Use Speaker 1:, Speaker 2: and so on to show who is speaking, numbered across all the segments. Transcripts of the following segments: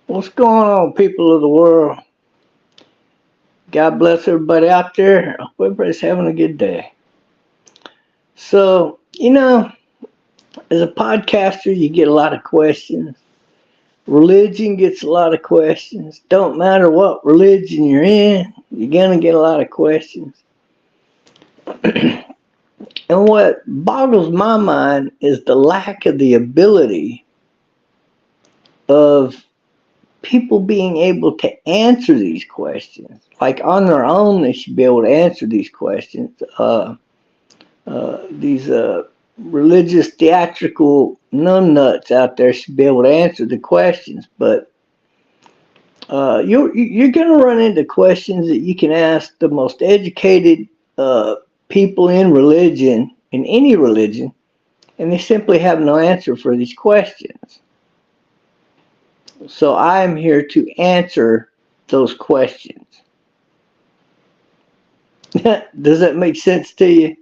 Speaker 1: What's going on, people of the world? God bless everybody out there. I hope everybody's having a good day. So, as a podcaster, you get a lot of questions. Religion gets a lot of questions. Don't matter what religion you're in, you're going to get a lot of questions. And what boggles my mind is the lack of the ability of people being able to answer these questions. Like on their own, they should be able to answer these questions. These religious theatrical numbnuts out there should be able to answer the questions, but you're going to run into questions that you can ask the most educated people in religion, in any religion, and they simply have no answer for these questions. So I am here to answer those questions. Does that make sense to you?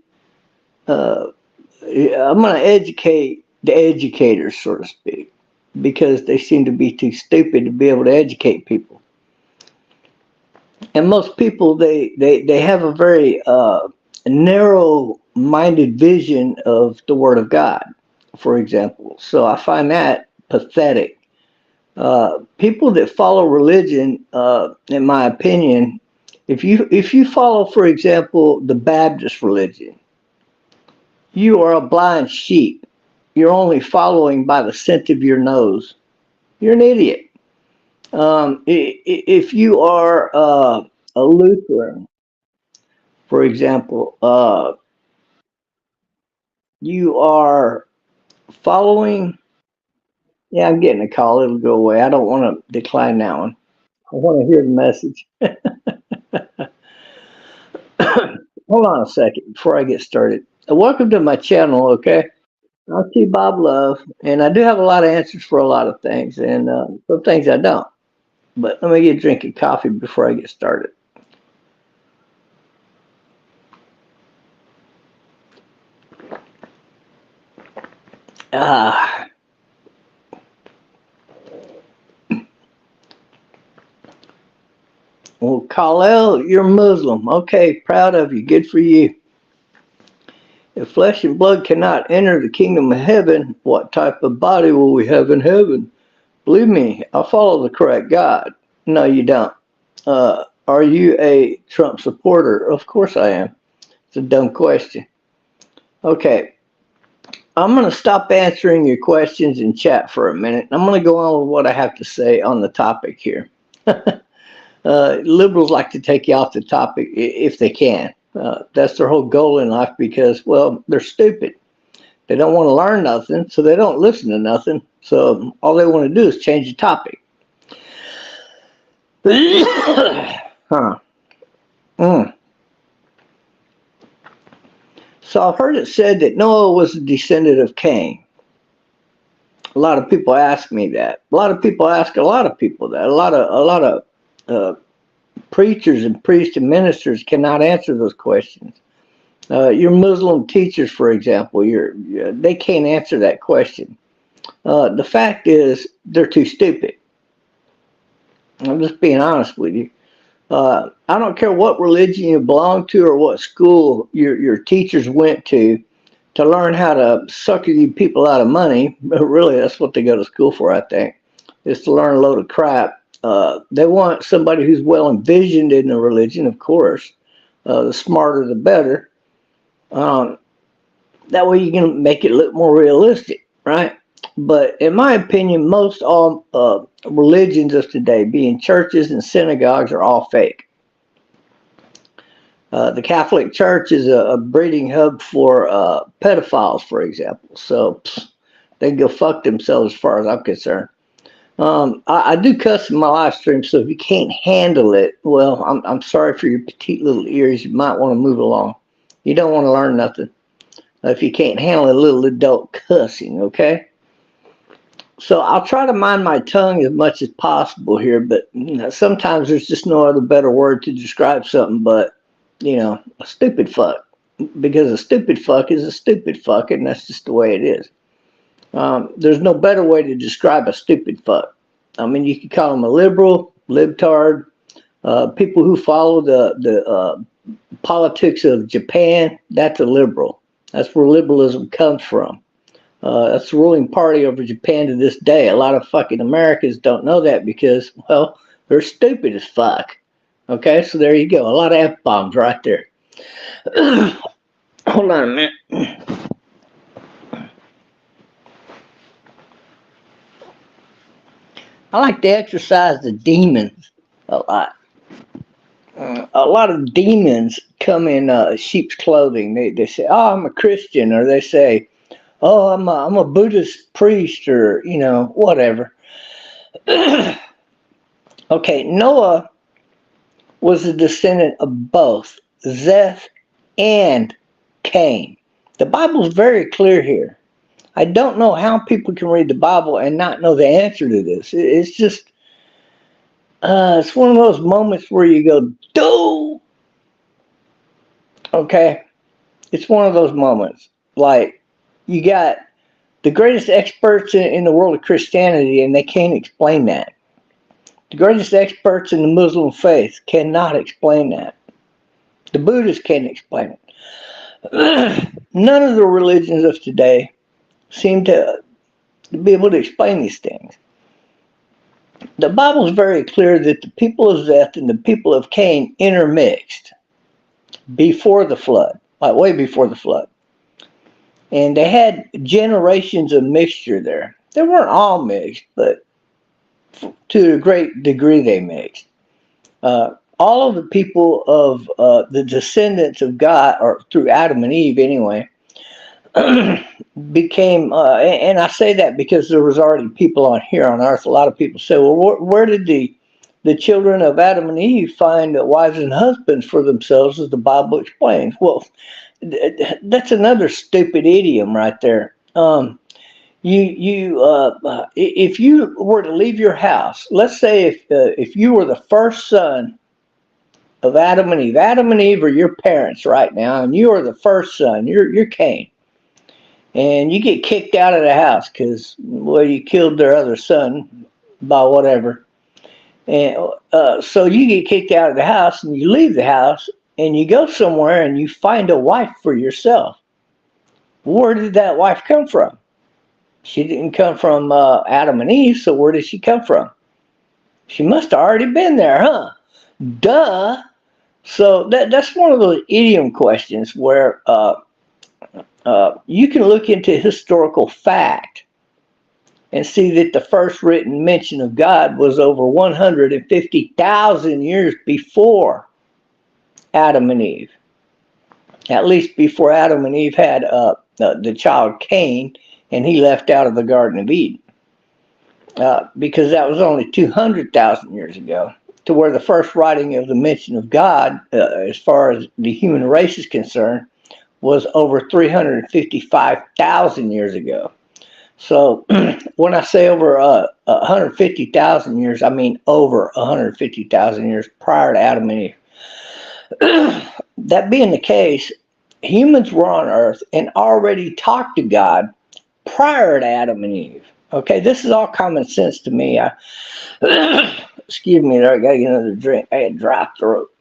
Speaker 1: I'm going to educate the educators, so to speak, because they seem to be too stupid to be able to educate people. And most people, they have a very narrow-minded vision of the Word of God, for example. So I find that pathetic. People that follow religion, in my opinion, if you follow, for example, the Baptist religion, you are a blind sheep. You're only following by the scent of your nose. You're an idiot. If you are a Lutheran, for example, you are following. Yeah, I'm getting a call. It'll go away. I don't want to decline that one. I want to hear the message. Hold on a second before I get started. Welcome to my channel, okay? I'm T Bob Love, and I do have a lot of answers for a lot of things, and some things I don't. But let me get a drink of coffee before I get started. Well, Khalil, you're Muslim. Okay, proud of you. Good for you. If flesh and blood cannot enter the kingdom of heaven, what type of body will we have in heaven? Believe me, I follow the correct God. No, you don't. Are you a Trump supporter? Of course I am. It's a dumb question. Okay, I'm going to stop answering your questions in chat for a minute. I'm going to go on with what I have to say on the topic here. Liberals like to take you off the topic if they can. That's their whole goal in life because, well, they're stupid. They don't want to learn nothing, so they don't listen to nothing. So all they want to do is change the topic. So I've heard it said that Noah was a descendant of Cain. A lot of people ask me that. A lot of people ask a lot of people that. A lot of preachers and priests and ministers cannot answer those questions. Your Muslim teachers, for example, they can't answer that question. The fact is, they're too stupid. I'm just being honest with you. I don't care what religion you belong to or what school your teachers went to learn how to sucker you people out of money. But really, that's what they go to school for, I think, is to learn a load of crap. They want somebody who's well envisioned in the religion, of course. The smarter, the better. That way you can make it look more realistic, right? But in my opinion, most all religions of today, being churches and synagogues, are all fake. The Catholic Church is a breeding hub for pedophiles, for example. So they can go fuck themselves as far as I'm concerned. I do cuss in my live stream, so if you can't handle it, well, I'm sorry for your petite little ears. You might want to move along. You don't want to learn nothing if you can't handle a little adult cussing, okay? So I'll try to mind my tongue as much as possible here, but sometimes there's just no other better word to describe something but, a stupid fuck. Because a stupid fuck is a stupid fuck, and that's just the way it is. There's no better way to describe a stupid fuck. I mean, you could call them a liberal, libtard, people who follow the politics of Japan. That's a liberal. That's where liberalism comes from. That's the ruling party over Japan to this day. A lot of fucking Americans don't know that because, well, they're stupid as fuck. Okay, so there you go. A lot of F-bombs right there. Hold on a minute. I like to exercise the demons a lot. A lot of demons come in sheep's clothing. They say, "Oh, I'm a Christian," or they say, "Oh, I'm a Buddhist priest," or whatever. Okay, Noah was a descendant of both Seth and Cain. The Bible's very clear here. I don't know how people can read the Bible and not know the answer to this. It's just, it's one of those moments where you go, "Dude!" Okay? It's one of those moments. Like, you got the greatest experts in the world of Christianity, and they can't explain that. The greatest experts in the Muslim faith cannot explain that. The Buddhists can't explain it. None of the religions of today seem to be able to explain these things. The Bible is very clear that the people of Seth and the people of Cain intermixed before the flood, like way before the flood. And they had generations of mixture there. They weren't all mixed, but to a great degree they mixed. All of the people of the descendants of God, or through Adam and Eve anyway, became, and I say that because there was already people on here on earth. A lot of people say, well, where did the children of Adam and Eve find wives and husbands for themselves, as the Bible explains? Well, that's another stupid idiom right there. If you were to leave your house, let's say if you were the first son of Adam and Eve are your parents right now, and you are the first son, you're Cain, and you get kicked out of the house because, well, you killed their other son by whatever, and so you get kicked out of the house, and you leave the house, and you go somewhere, and you find a wife for yourself. Where did that wife come from? She didn't come from Adam and Eve, so where did she come from? She must have already been there, huh? Duh. So that's one of those idiom questions where you can look into historical fact and see that the first written mention of God was over 150,000 years before Adam and Eve. At least before Adam and Eve had the child Cain, and he left out of the Garden of Eden. Because that was only 200,000 years ago, to where the first writing of the mention of God, as far as the human race is concerned, was over 355,000 years ago. So when I say over 150,000 years, I mean over 150,000 years prior to Adam and Eve. That being the case, humans were on earth and already talked to God prior to Adam and Eve. Okay, this is all common sense to me. Excuse me there, I gotta get another drink. I had dry throat.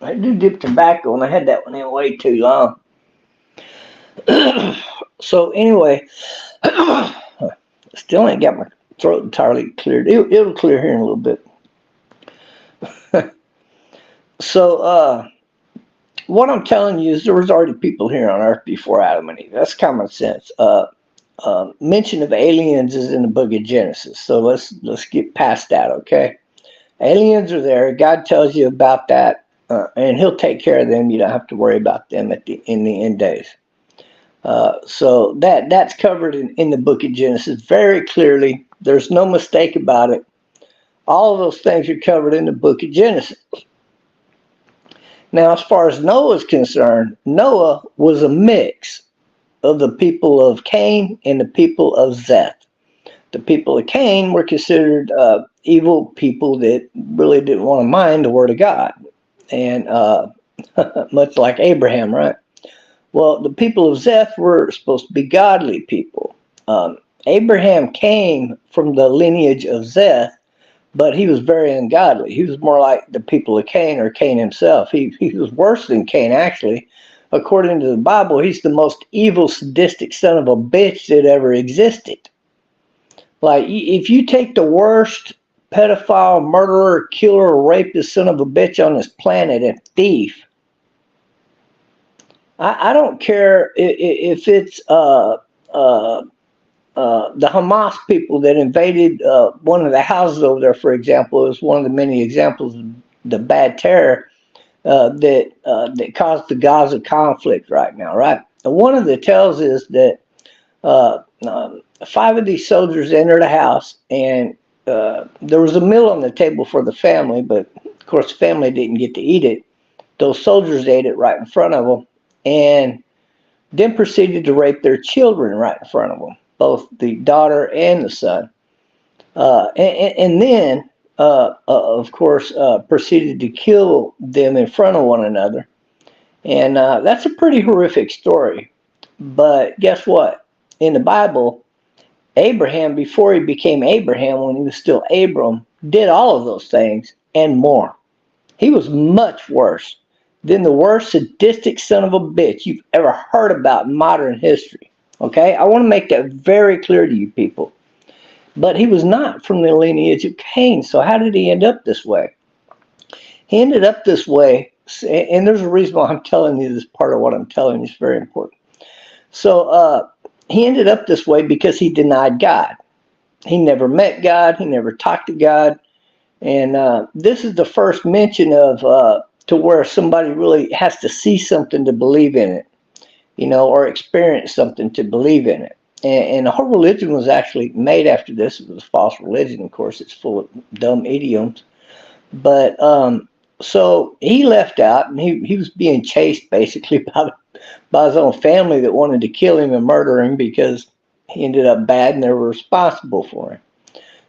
Speaker 1: I do dip tobacco, and I had that one in way too long. So anyway, still ain't got my throat entirely cleared. It'll clear here in a little bit. So what I'm telling you is there was already people here on earth before Adam and Eve. That's common sense. Mention of aliens is in the book of Genesis. So let's get past that, okay? Aliens are there. God tells you about that. And he'll take care of them. You don't have to worry about them in the end days. So that's covered in the book of Genesis very clearly. There's no mistake about it. All of those things are covered in the book of Genesis. Now, as far as Noah is concerned, Noah was a mix of the people of Cain and the people of Zeth. The people of Cain were considered evil people that really didn't want to mind the word of God. And much like Abraham, right? Well, the people of Zeth were supposed to be godly people. Abraham came from the lineage of Zeth, but he was very ungodly. He was more like the people of Cain, or Cain himself. He was worse than Cain, actually. According to the Bible, he's the most evil, sadistic son of a bitch that ever existed. Like, if you take the worst pedophile, murderer, killer, rapist, son of a bitch on this planet, and thief, I don't care if it's the Hamas people that invaded one of the houses over there, for example, is one of the many examples of the bad terror that caused the Gaza conflict right now, right? And one of the tells is that 5 of these soldiers entered a house, and there was a meal on the table for the family, but of course the family didn't get to eat it. Those soldiers ate it right in front of them, and then proceeded to rape their children right in front of them, both the daughter and the son. And then, of course, proceeded to kill them in front of one another. And that's a pretty horrific story. But guess what? In the Bible, Abraham, before he became Abraham, when he was still Abram, did all of those things and more. He was much worse than the worst sadistic son of a bitch you've ever heard about in modern history. Okay? I want to make that very clear to you people. But he was not from the lineage of Cain. So how did he end up this way? He ended up this way, and there's a reason why I'm telling you this. Part of what I'm telling you is very important. So he ended up this way because he denied God. He never met God. He never talked to God. And this is the first mention of to where somebody really has to see something to believe in it, you know, or experience something to believe in it. And the whole religion was actually made after this. It was a false religion, of course. It's full of dumb idioms. But so he left out, and he was being chased basically by his own family that wanted to kill him and murder him because he ended up bad and they were responsible for him.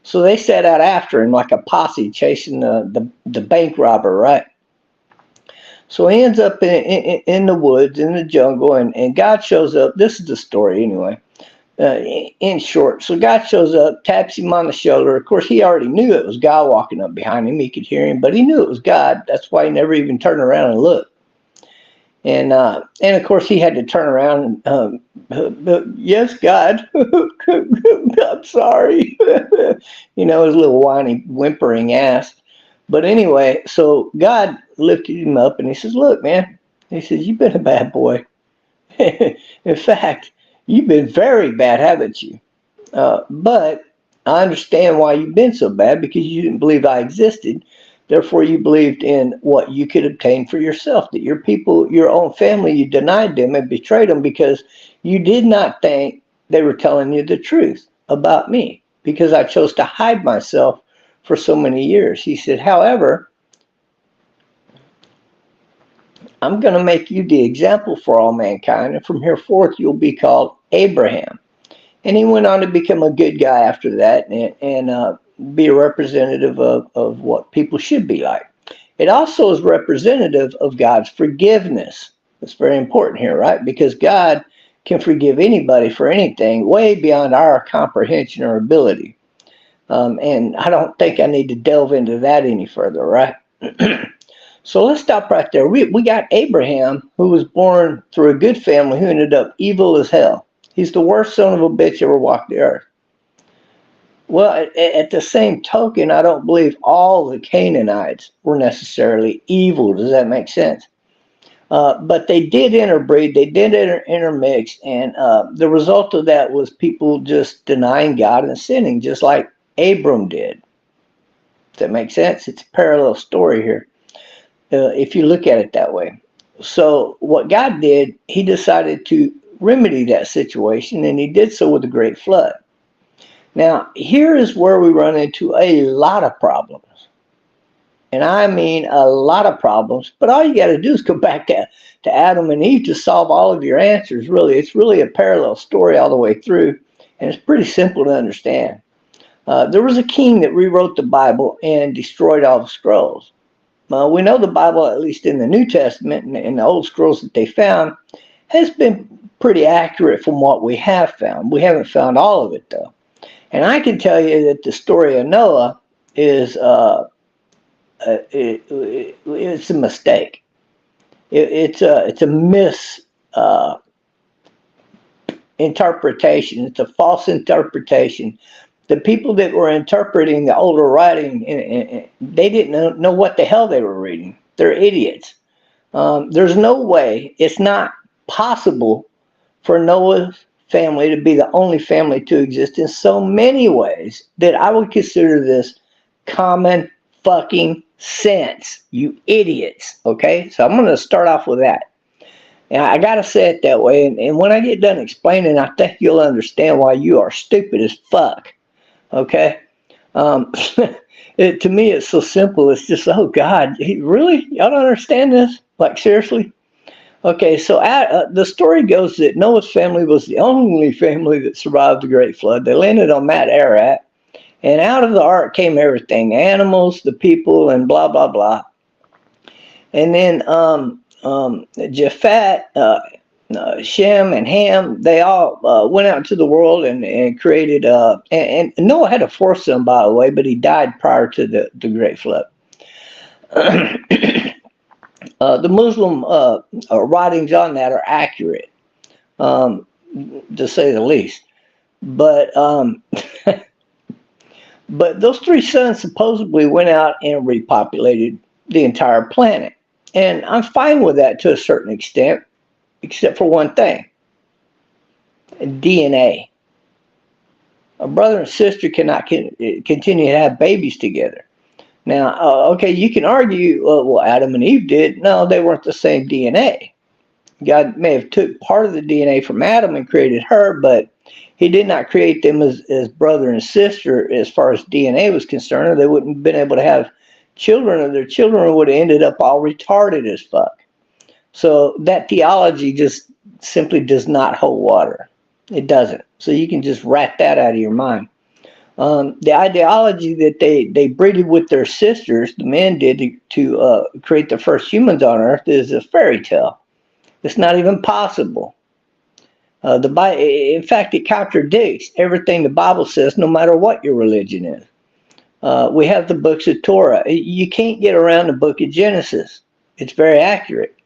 Speaker 1: So they set out after him like a posse chasing the bank robber, right? So he ends up in the woods, in the jungle, and God shows up. This is the story anyway. In short, so God shows up, taps him on the shoulder. Of course, he already knew it was God walking up behind him. He could hear him, but he knew it was God. That's why he never even turned around and looked. And of course, he had to turn around and, yes, God, I'm sorry. You know, his little whiny, whimpering ass. But anyway, so God lifted him up and he says, look, man, he says, you've been a bad boy. In fact, you've been very bad, haven't you? But I understand why you've been so bad, because you didn't believe I existed. Therefore, you believed in what you could obtain for yourself, that your people, your own family, you denied them and betrayed them because you did not think they were telling you the truth about me, because I chose to hide myself for so many years. He said, however, I'm going to make you the example for all mankind, and from here forth you'll be called Abraham. And he went on to become a good guy after that, and be a representative of what people should be like. It also is representative of God's forgiveness. It's very important here, right? Because God can forgive anybody for anything way beyond our comprehension or ability. And I don't think I need to delve into that any further, right? So let's stop right there. We got Abraham, who was born through a good family, who ended up evil as hell. He's the worst son of a bitch ever walked the earth. Well, at the same token, I don't believe all the Canaanites were necessarily evil. Does that make sense? But they did interbreed, they did intermix, and the result of that was people just denying God and sinning, just like Abram did. Does that make sense? It's a parallel story here, if you look at it that way. So what God did, he decided to remedy that situation, and he did so with a great flood. Now, here is where we run into a lot of problems. and I mean a lot of problems. But all you got to do is go back to Adam and Eve to solve all of your answers. Really, it's really a parallel story all the way through, and it's pretty simple to understand. There was a king that rewrote the Bible and destroyed all the scrolls. We know the Bible, at least in the New Testament and the old scrolls that they found, has been pretty accurate from what we have found. We haven't found all of it, though. And I can tell you that the story of Noah is it's a mistake. It's a misinterpretation. It's a false interpretation. The people that were interpreting the older writing, they didn't know what the hell they were reading. They're idiots. There's no way, it's not possible for Noah's family to be the only family to exist in so many ways that I would consider this common fucking sense. You idiots. Okay? So I'm going to start off with that. And I got to say it that way. And when I get done explaining, I think you'll understand why you are stupid as fuck. Okay? To me, it's so simple. It's just, oh, God, really? Y'all don't understand this? Like, seriously? Okay, so the story goes that Noah's family was the only family that survived the Great Flood. They landed on Mount Ararat, and out of the ark came everything, animals, the people, and blah, blah, blah. And then Japhet, Shem, and Ham, they all went out into the world and created, and Noah had a fourth son, by the way, but he died prior to the Great Flood. The Muslim writings on that are accurate, to say the least. But but those three sons supposedly went out and repopulated the entire planet. And I'm fine with that to a certain extent, except for one thing. DNA. A brother and sister cannot continue to have babies together. Now, okay, you can argue, well, Adam and Eve did. No, they weren't the same DNA. God may have took part of the DNA from Adam and created her, but he did not create them as brother and sister as far as DNA was concerned, or they wouldn't have been able to have children, or their children would have ended up all retarded as fuck. So that theology just simply does not hold water. It doesn't. So you can just rat that out of your mind. The ideology that they breeded with their sisters, the men did to create the first humans on Earth, is a fairy tale. It's not even possible. In fact, it contradicts everything the Bible says, no matter what your religion is. We have the books of Torah. You can't get around the book of Genesis. It's very accurate.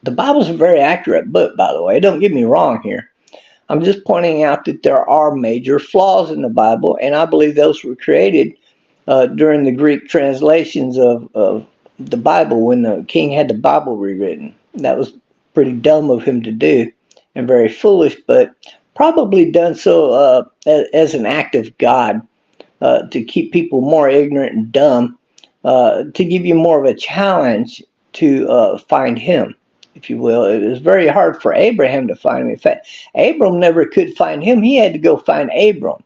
Speaker 1: The Bible's a very accurate book, by the way. Don't get me wrong here. I'm just pointing out that there are major flaws in the Bible, and I believe those were created during the Greek translations of the Bible when the king had the Bible rewritten. That was pretty dumb of him to do and very foolish, but probably done so as an act of God to keep people more ignorant and dumb, to give you more of a challenge to find him, if you will. It was very hard for Abraham to find him. In fact, Abram never could find him. He had to go find Abram,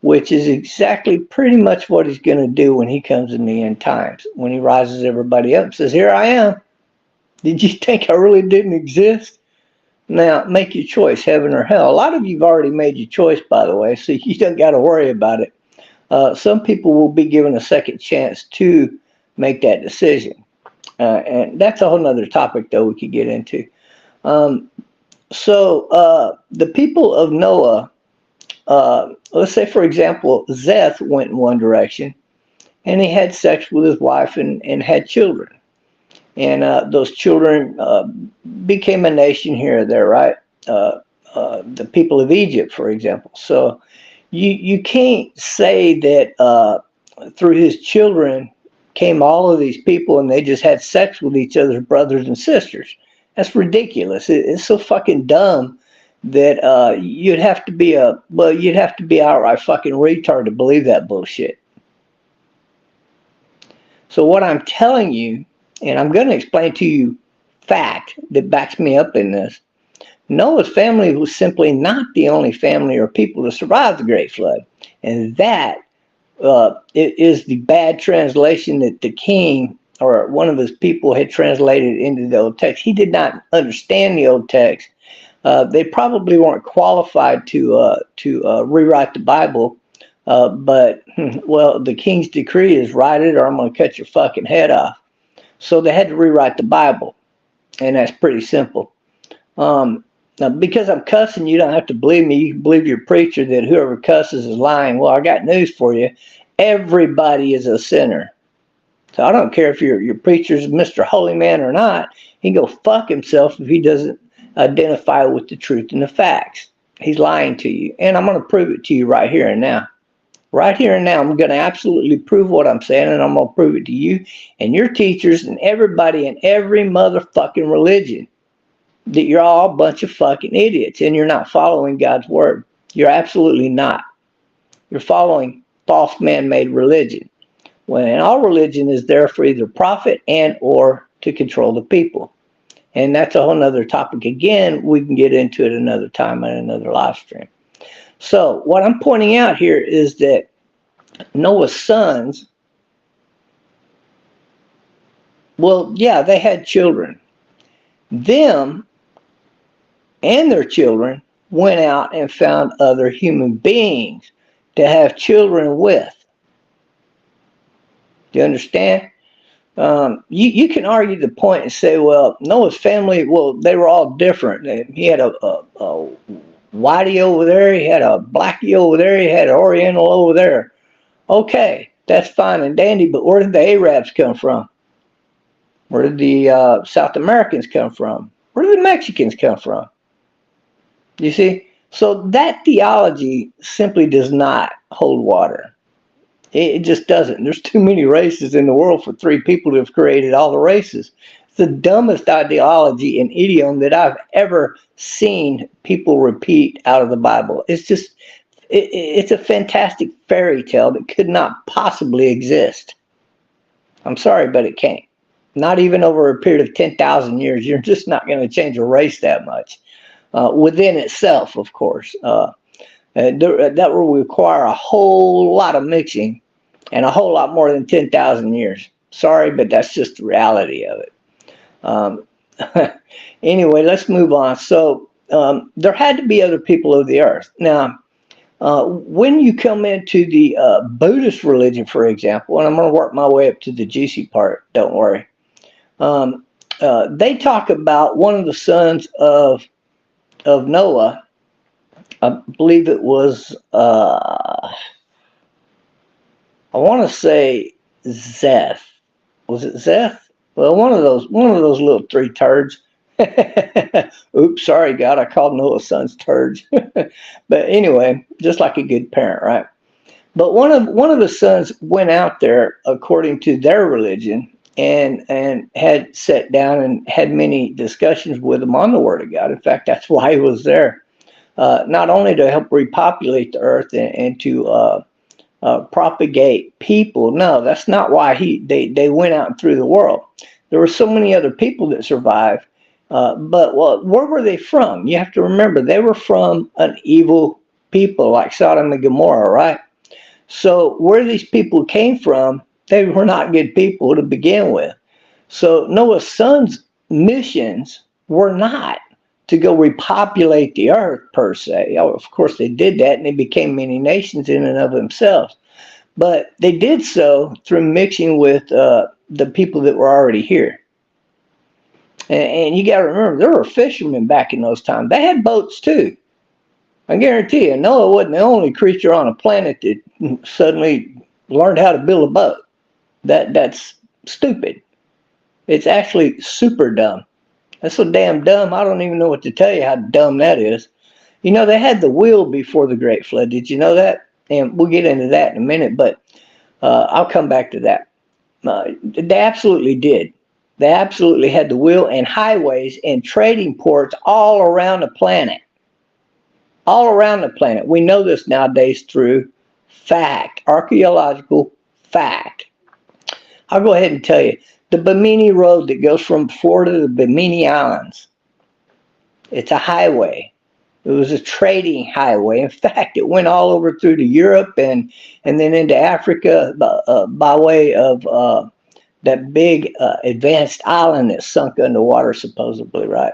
Speaker 1: which is exactly pretty much what he's going to do when he comes in the end times, when he rises everybody up and says, here I am. Did you think I really didn't exist? Now, make your choice, heaven or hell. A lot of you've already made your choice, by the way, so you don't got to worry about it. Some people will be given a second chance to make that decision. And that's a whole nother topic, though, we could get into. So the people of Noah, let's say, for example, Zeth went in one direction, and he had sex with his wife and had children. And those children became a nation here or there, right? The people of Egypt, for example. So you can't say that through his children came all of these people and they just had sex with each other's brothers and sisters. That's ridiculous. It's so fucking dumb that you'd have to be outright fucking retard to believe that bullshit. So what I'm telling you, and I'm going to explain to you fact that backs me up in this, Noah's family was simply not the only family or people to survive the Great Flood. And that it is the bad translation that the king or one of his people had translated into the Old Text. He did not understand the Old Text. They probably weren't qualified to rewrite the Bible, but well, the king's decree is write it, or I'm going to cut your fucking head off. So they had to rewrite the Bible, and that's pretty simple. Now, because I'm cussing, you don't have to believe me. You can believe your preacher that whoever cusses is lying. Well, I got news for you. Everybody is a sinner. So I don't care if your preacher's Mr. Holy Man or not. He can go fuck himself if he doesn't identify with the truth and the facts. He's lying to you. And I'm going to prove it to you right here and now. Right here and now, I'm going to absolutely prove what I'm saying, and I'm going to prove it to you and your teachers and everybody in every motherfucking religion that you're all a bunch of fucking idiots and you're not following God's word. You're absolutely not. You're following false man-made religion. When all religion is there for either profit and or to control the people. And that's a whole nother topic. Again, we can get into it another time on another live stream. So what I'm pointing out here is that Noah's sons, well, yeah, they had children. Them and their children went out and found other human beings to have children with. Do you understand? You can argue the point and say, well, Noah's family, well, they were all different. He had a whitey over there, he had a blackie over there, he had an oriental over there. Okay, that's fine and dandy, but where did the Arabs come from? Where did the South Americans come from? Where did the Mexicans come from? You see? So that theology simply does not hold water. It just doesn't. There's too many races in the world for three people to have created all the races. It's the dumbest ideology and idiom that I've ever seen people repeat out of the Bible. It's just, it's a fantastic fairy tale that could not possibly exist. I'm sorry, but it can't. Not even over a period of 10,000 years. You're just not going to change a race that much. Within itself, of course. That will require a whole lot of mixing and a whole lot more than 10,000 years. Sorry, but that's just the reality of it. Anyway, let's move on. So there had to be other people of the earth. Now, when you come into the Buddhist religion, for example, and I'm going to work my way up to the juicy part, don't worry. They talk about one of the sons of Noah. I believe it was, I want to say Zeth. Was it Zeth? Well, one of those little three turds. Oops, sorry, God, I called Noah's sons turds. But anyway, just like a good parent, right? But one of the sons went out there according to their religion and had sat down and had many discussions with them on the Word of God. In fact, that's why he was there. Not only to help repopulate the earth and to propagate people. No, that's not why they went out through the world. There were so many other people that survived. But well, where were they from? You have to remember, they were from an evil people like Sodom and Gomorrah, right? So where these people came from, they were not good people to begin with. So Noah's sons' missions were not to go repopulate the earth per se. Oh, of course they did that, and they became many nations in and of themselves. But they did so through mixing with the people that were already here. And you got to remember, there were fishermen back in those times. They had boats too. I guarantee you, Noah wasn't the only creature on a planet that suddenly learned how to build a boat. That's stupid. It's actually super dumb. That's so damn dumb, I don't even know what to tell you how dumb that is. You know, they had the wheel before the Great Flood. Did you know that? And we'll get into that in a minute, but I'll come back to that. They absolutely did. They absolutely had the wheel and highways and trading ports all around the planet. All around the planet. We know this nowadays through fact, archaeological fact. I'll go ahead and tell you. The Bimini Road that goes from Florida to the Bimini Islands. It's a highway. It was a trading highway. In fact, it went all over through to Europe and then into Africa by way of that big advanced island that sunk underwater, supposedly, right?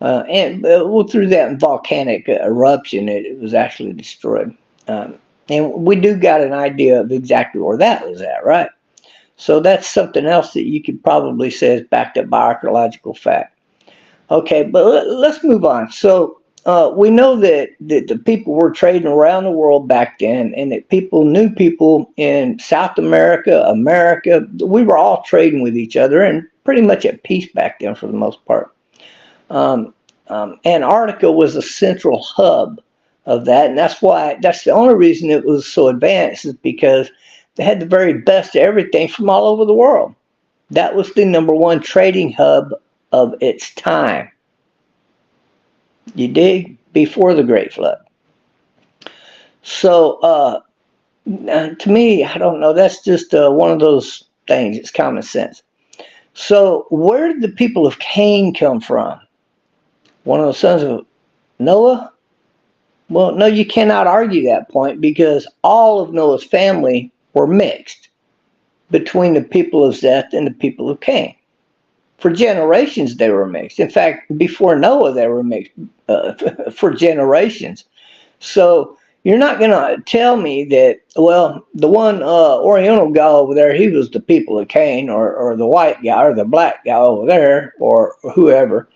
Speaker 1: And through that volcanic eruption, it was actually destroyed. And we do got an idea of exactly where that was at, right? So that's something else that you could probably say is backed up by archaeological fact. Okay, but let's move on. So we know that the people were trading around the world back then, and that people knew people in South America, America. We were all trading with each other and pretty much at peace back then for the most part. Antarctica was a central hub of that, and that's the only reason it was so advanced, is because they had the very best of everything from all over the world. That was the #1 trading hub of its time. You dig? Before the Great Flood. So to me, I don't know, that's just one of those things. It's common sense. So where did the people of Cain come from? One of the sons of Noah? Well, no, you cannot argue that point, because all of Noah's family were mixed between the people of Seth and the people of Cain. For generations, they were mixed. In fact, before Noah, they were mixed for generations. So you're not going to tell me that, well, the one Oriental guy over there, he was the people of Cain, or the white guy, or the black guy over there, or whoever.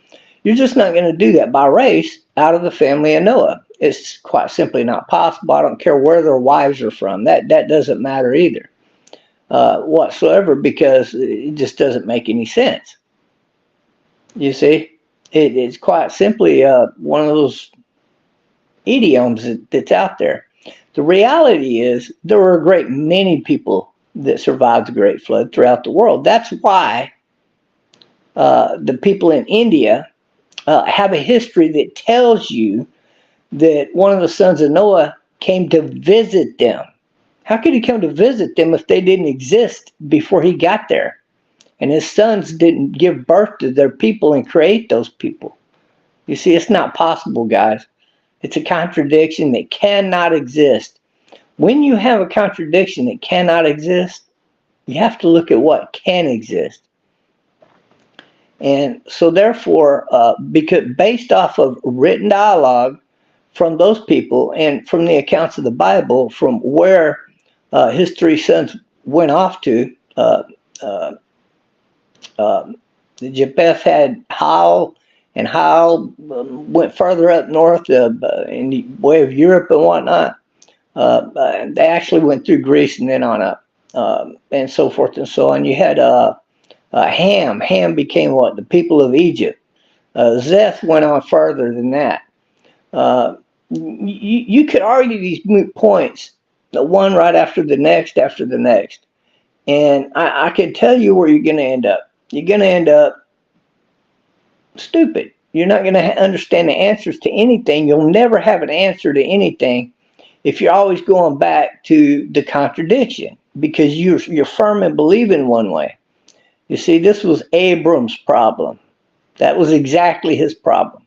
Speaker 1: You're just not going to do that by race out of the family of Noah. It's quite simply not possible. I don't care where their wives are from. That doesn't matter either whatsoever, because it just doesn't make any sense. You see, it's quite simply one of those idioms that's out there. The reality is there were a great many people that survived the Great Flood throughout the world. That's why the people in India have a history that tells you that one of the sons of Noah came to visit them. How could he come to visit them if they didn't exist before he got there? And his sons didn't give birth to their people and create those people. You see, it's not possible, guys. It's a contradiction that cannot exist. When you have a contradiction that cannot exist, you have to look at what can exist. And so therefore, because based off of written dialogue from those people and from the accounts of the Bible, from where his 3 sons went off to, Japheth had Hal, and Hal went further up north in the way of Europe and whatnot. They actually went through Greece and then on up, and so forth and so on. You had Ham. Ham became what? The people of Egypt. Zeth went on further than that. You could argue these moot points, the one right after the next, and I can tell you where you're going to end up. You're going to end up stupid. You're not going to understand the answers to anything. You'll never have an answer to anything if you're always going back to the contradiction, because you're firm in believing one way. You see, this was Abram's problem. That was exactly his problem.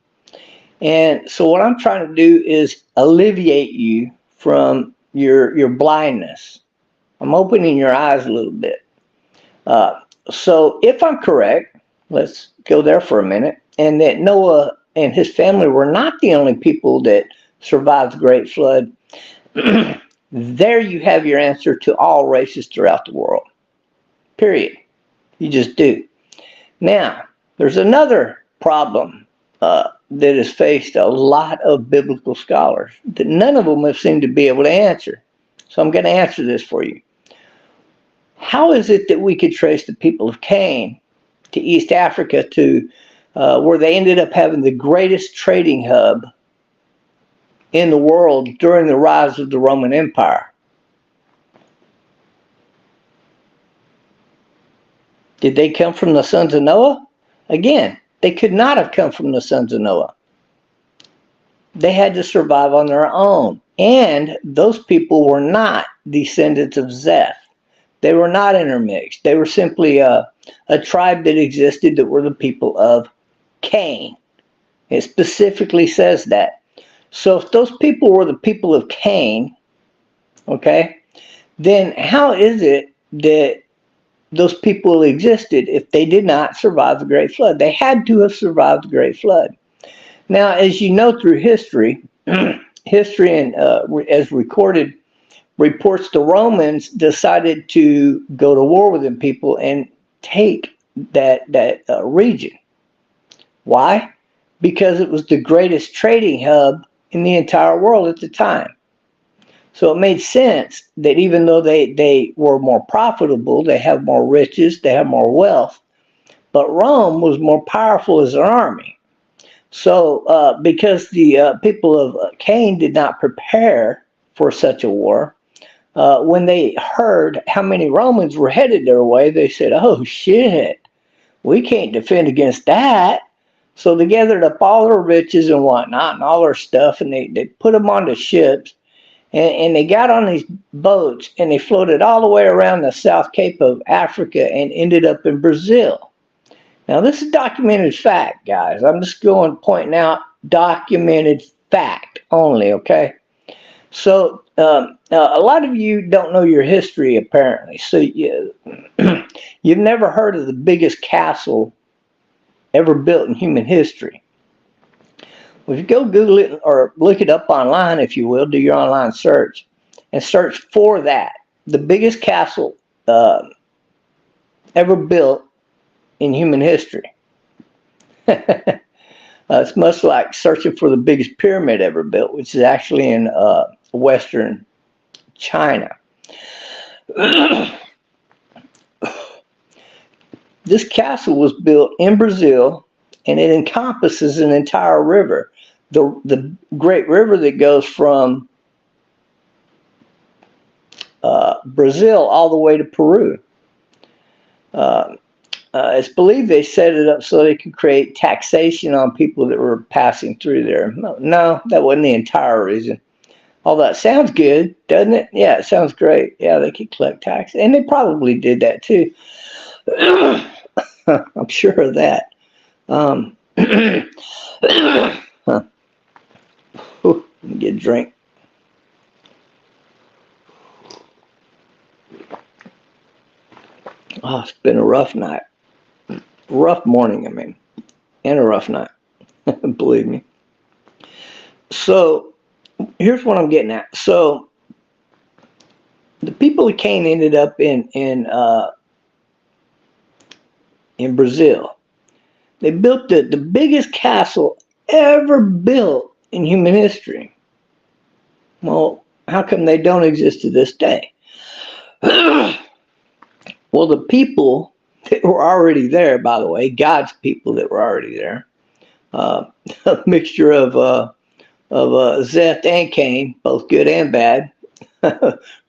Speaker 1: And so what I'm trying to do is alleviate you from your blindness. I'm opening your eyes a little bit. So if I'm correct, let's go there for a minute, and that Noah and his family were not the only people that survived the Great Flood, there you have your answer to all races throughout the world. Period. You just do. Now, there's another problem that has faced a lot of biblical scholars that none of them have seemed to be able to answer. So I'm going to answer this for you. How is it that we could trace the people of Cain to East Africa, to where they ended up having the greatest trading hub in the world during the rise of the Roman Empire? Did they come from the sons of Noah? Again, they could not have come from the sons of Noah. They had to survive on their own. And those people were not descendants of Zeth. They were not intermixed. They were simply a tribe that existed that were the people of Cain. It specifically says that. So if those people were the people of Cain, okay, then how is it that those people existed if they did not survive the Great Flood? They had to have survived the Great Flood. Now, as you know through history, history and as recorded reports, the Romans decided to go to war with them people and take that region. Why? Because it was the greatest trading hub in the entire world at the time. So it made sense that even though they were more profitable, they have more riches, they have more wealth, but Rome was more powerful as an army. So because the people of Cain did not prepare for such a war, when they heard how many Romans were headed their way, they said, oh shit, we can't defend against that. So they gathered up all their riches and whatnot and all their stuff, and they put them onto ships, and they got on these boats, and they floated all the way around the South Cape of Africa and ended up in Brazil. Now, this is documented fact, guys. I'm just pointing out documented fact only, okay? So a lot of you don't know your history, apparently. So you've never heard of the biggest castle ever built in human history. Well, if you go Google it or look it up online, if you will, do your online search, and search for that, the biggest castle ever built in human history. It's much like searching for the biggest pyramid ever built, which is actually in Western China. This castle was built in Brazil, and it encompasses an entire river, the great river that goes from Brazil all the way to Peru. It's believed they set it up so they could create taxation on people that were passing through there. No, that wasn't the entire reason. All that sounds good, doesn't it? Yeah, it sounds great. Yeah, they could collect tax, and they probably did that too. I'm sure of that. Get a drink. Oh, it's been a rough night. Rough morning, I mean, and a rough night. Believe me. So here's what I'm getting at. So the people of Cain ended up in Brazil. They built the biggest castle ever built in human history. Well, how come they don't exist to this day? Well, the people that were already there, by the way, God's people that were already there, a mixture of Zeth and Cain, both good and bad.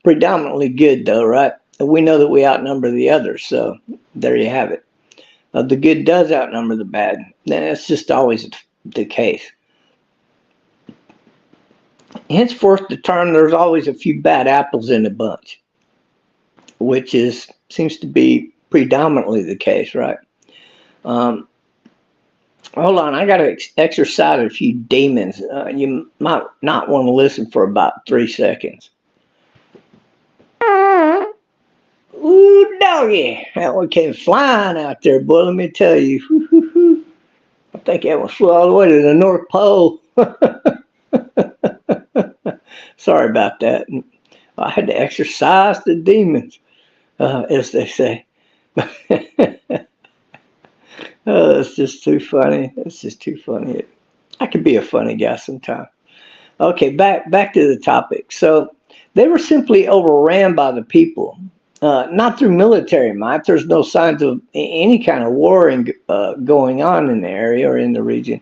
Speaker 1: Predominantly good, though, right? And we know that we outnumber the others, so there you have it. The good does outnumber the bad. Then it's just always the case. Henceforth, the term, there's always a few bad apples in the bunch, which seems to be predominantly the case, right? Hold on, I got to exercise a few demons. You might not want to listen for about 3 seconds. Ooh, doggy. That one came flying out there, boy, let me tell you. I think that one flew all the way to the North Pole. Sorry about that. I had to exercise the demons, as they say. Oh, it's just too funny. It's just too funny. I could be a funny guy sometime. Okay, back to the topic. So they were simply overran by the people, not through military might. There's no signs of any kind of war going on in the area or in the region.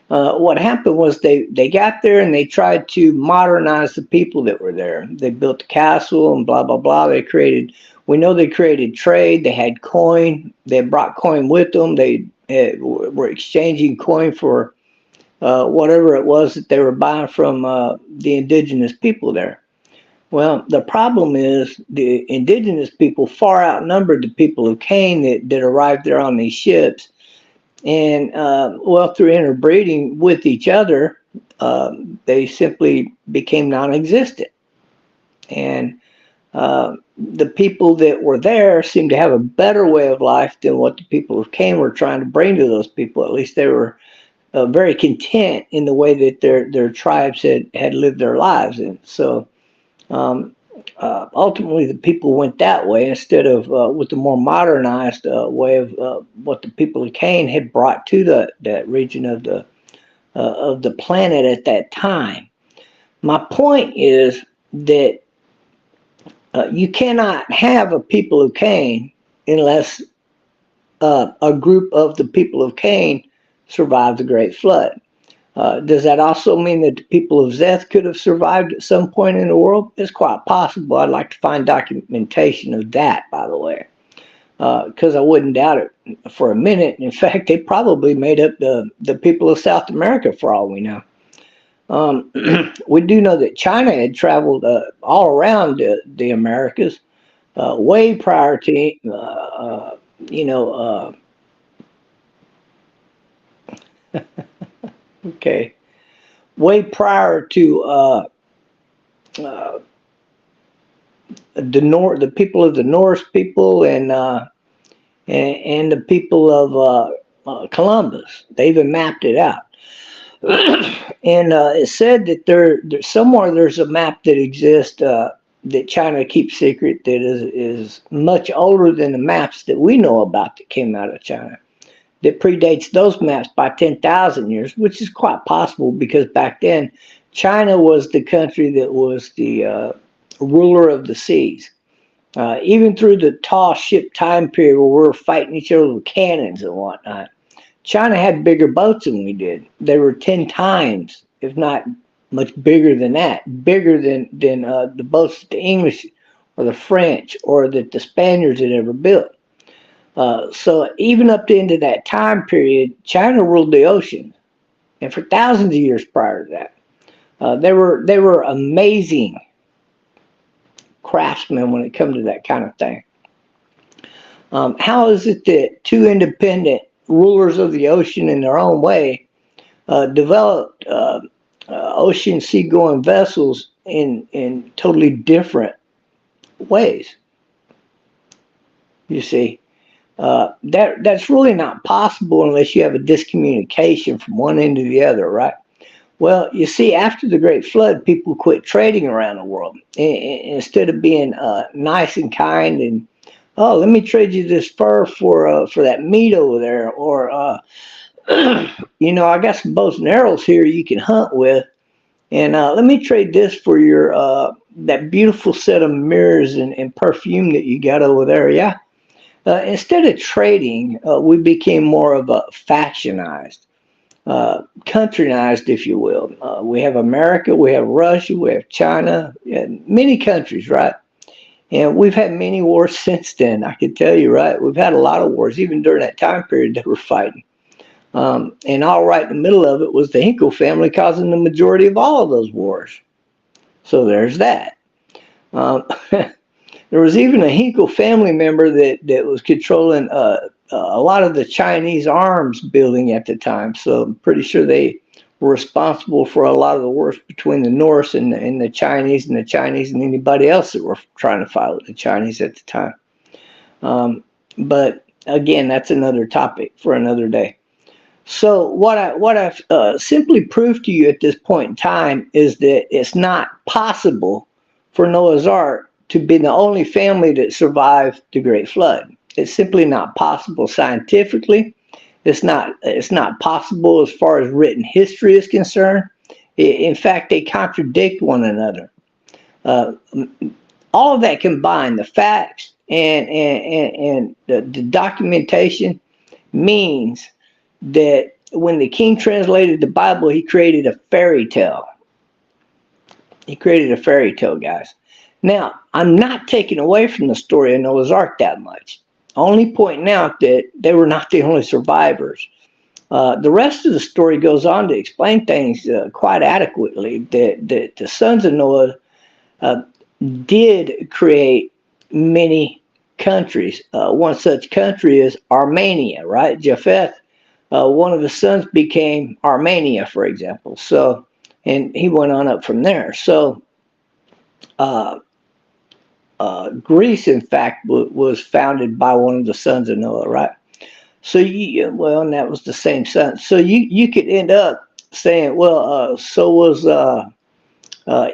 Speaker 1: What happened was they got there and they tried to modernize the people that were there. They built a castle and blah, blah, blah. We know they created trade. They had coin. They brought coin with them. They were exchanging coin for whatever it was that they were buying from the indigenous people there. Well, the problem is the indigenous people far outnumbered the people of Cain that arrived there on these ships. And, well, through interbreeding with each other, they simply became non-existent. And the people that were there seemed to have a better way of life than what the people of Cain were trying to bring to those people. At least they were very content in the way that their tribes had lived their lives. And so ultimately the people went that way instead of with the more modernized way of what the people of Cain had brought to that region of the planet at that time. My point is that you cannot have a people of Cain unless a group of the people of Cain survived the Great Flood. Does that also mean that the people of Zeth could have survived at some point in the world? It's quite possible. I'd like to find documentation of that, by the way, because I wouldn't doubt it for a minute. In fact, they probably made up the people of South America for all we know. We do know that China had traveled all around the Americas way prior to, okay, way prior to the people of the Norse people and the people of Columbus. They even mapped it out. And it's said that there's somewhere there's a map that exists that China keeps secret that is much older than the maps that we know about that came out of China, that predates those maps by 10,000 years, which is quite possible because back then China was the country that was the ruler of the seas. Even through the tall ship time period where we were fighting each other with cannons and whatnot, China had bigger boats than we did. They were 10 times, if not much bigger than that, bigger than the boats that the English or the French or that the Spaniards had ever built. So even up to into that time period, China ruled the ocean, and for thousands of years prior to that, they were amazing craftsmen when it comes to that kind of thing. How is it that two independent rulers of the ocean in their own way developed ocean seagoing vessels in totally different ways? You see, that's really not possible unless you have a discommunication from one end to the other, right? Well, you see, after the Great Flood, people quit trading around the world. Instead of being nice and kind and, oh, let me trade you this fur for that meat over there, or I got some bows and arrows here you can hunt with, and let me trade this for your that beautiful set of mirrors and perfume that you got over there. Yeah. Instead of trading, we became more of a factionized, countrynized, if you will. We have America, we have Russia, we have China, and many countries, right? And we've had many wars since then, I can tell you, right? We've had a lot of wars, even during that time period that we're fighting. And all right in the middle of it was the Hinkle family causing the majority of all of those wars. So there's that. There was even a Hinkle family member that was controlling a lot of the Chinese arms building at the time. So I'm pretty sure they were responsible for a lot of the wars between the Norse and the Chinese and anybody else that were trying to fight with the Chinese at the time. But again, that's another topic for another day. So what I've simply proved to you at this point in time is that it's not possible for Noah's Ark to be the only family that survived the Great Flood. It's simply not possible scientifically. It's not possible as far as written history is concerned. In fact, they contradict one another. All of that combined, the facts and the documentation, means that when the king translated the Bible, he created a fairy tale. He created a fairy tale, guys. Now, I'm not taking away from the story of Noah's Ark that much. Only pointing out that they were not the only survivors. The rest of the story goes on to explain things quite adequately, that the sons of Noah did create many countries. One such country is Armenia, right? Japheth one of the sons became Armenia, for example. So, and he went on up from there. So, Greece, in fact, was founded by one of the sons of Noah, right? So well, and that was the same son. So you could end up saying, well, so was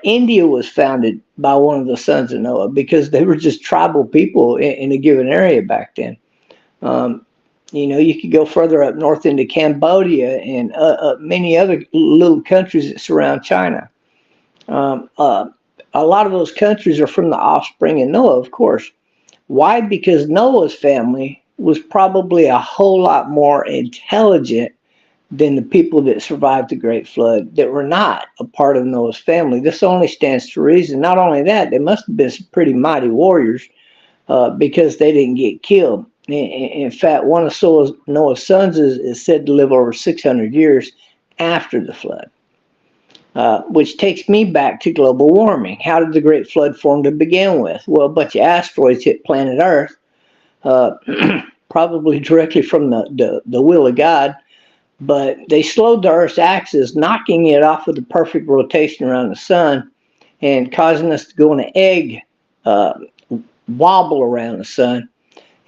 Speaker 1: India was founded by one of the sons of Noah, because they were just tribal people in a given area back then. You could go further up north into Cambodia and many other little countries that surround China. A lot of those countries are from the offspring of Noah, of course. Why? Because Noah's family was probably a whole lot more intelligent than the people that survived the Great Flood that were not a part of Noah's family. This only stands to reason. Not only that, they must have been some pretty mighty warriors because they didn't get killed. In fact, one of Noah's sons is said to live over 600 years after the flood. Which takes me back to global warming. How did the Great Flood form to begin with? Well, a bunch of asteroids hit planet Earth, probably directly from the will of God, but they slowed the Earth's axis, knocking it off with a perfect rotation around the sun and causing us to go in an egg wobble around the sun.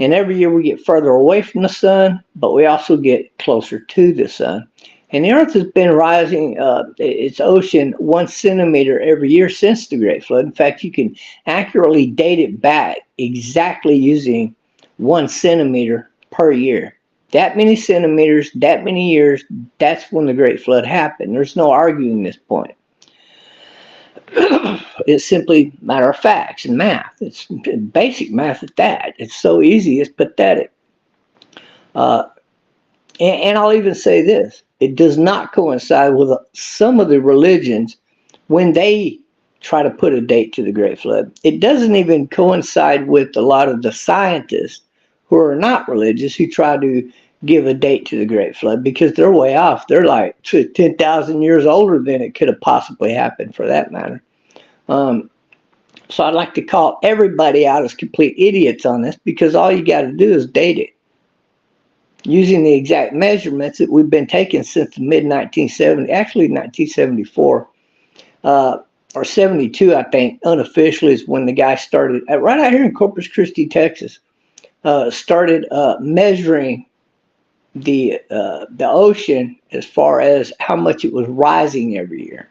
Speaker 1: And every year we get further away from the sun, but we also get closer to the sun. And the Earth has been rising its ocean 1 centimeter every year since the Great Flood. In fact, you can accurately date it back exactly using 1 centimeter per year. That many centimeters, that many years, that's when the Great Flood happened. There's no arguing this point. It's simply a matter of facts and math. It's basic math at that. It's so easy, it's pathetic. And I'll even say this. It does not coincide with some of the religions when they try to put a date to the Great Flood. It doesn't even coincide with a lot of the scientists who are not religious who try to give a date to the Great Flood, because they're way off. They're like 10,000 years older than it could have possibly happened, for that matter. So I'd like to call everybody out as complete idiots on this, because all you got to do is date it using the exact measurements that we've been taking since the mid-1970s, actually 1974, or 72, I think, unofficially is when the guy started, right out here in Corpus Christi, Texas, started measuring the ocean as far as how much it was rising every year.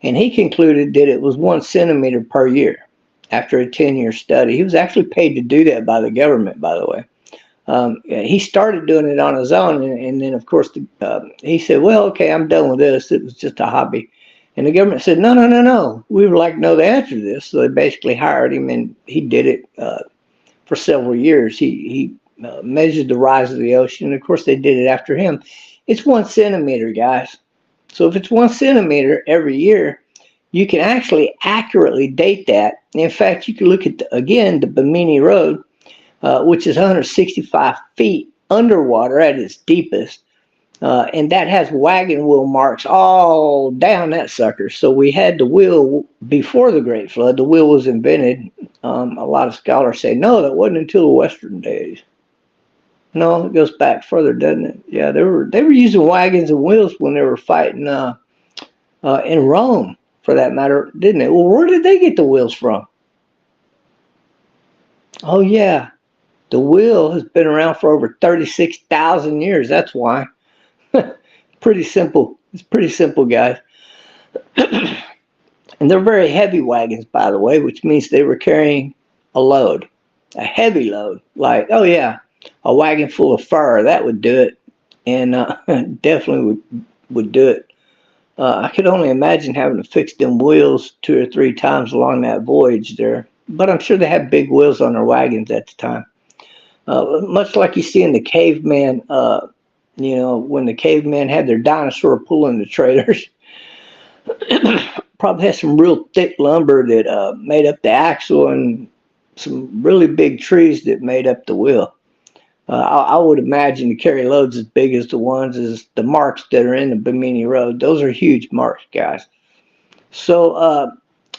Speaker 1: And he concluded that it was 1 centimeter per year after a 10-year study. He was actually paid to do that by the government, by the way. He started doing it on his own, and then, of course, he said, well, okay, I'm done with this. It was just a hobby. And the government said, no. We would like to know the answer to this. So they basically hired him, and he did it for several years. He measured the rise of the ocean, and, of course, they did it after him. It's 1 centimeter, guys. So if it's 1 centimeter every year, you can actually accurately date that. In fact, you can look at, again, the Bimini Road, which is 165 feet underwater at its deepest. And that has wagon wheel marks all down that sucker. So we had the wheel before the Great Flood. The wheel was invented. A lot of scholars say, no, that wasn't until the Western days. No, it goes back further, doesn't it? Yeah, they were using wagons and wheels when they were fighting in Rome, for that matter, didn't it? Well, where did they get the wheels from? Oh, yeah. The wheel has been around for over 36,000 years. That's why. Pretty simple. It's pretty simple, guys. And they're very heavy wagons, by the way, which means they were carrying a load, a heavy load. Like, oh, yeah, a wagon full of fur, that would do it. And definitely would do it. I could only imagine having to fix them wheels 2 or 3 times along that voyage there. But I'm sure they had big wheels on their wagons at the time. Much like you see in the caveman, when the cavemen had their dinosaur pulling the trailers. Probably had some real thick lumber that made up the axle, and some really big trees that made up the wheel. I would imagine to carry loads as big as the marks that are in the Bimini Road. Those are huge marks, guys. So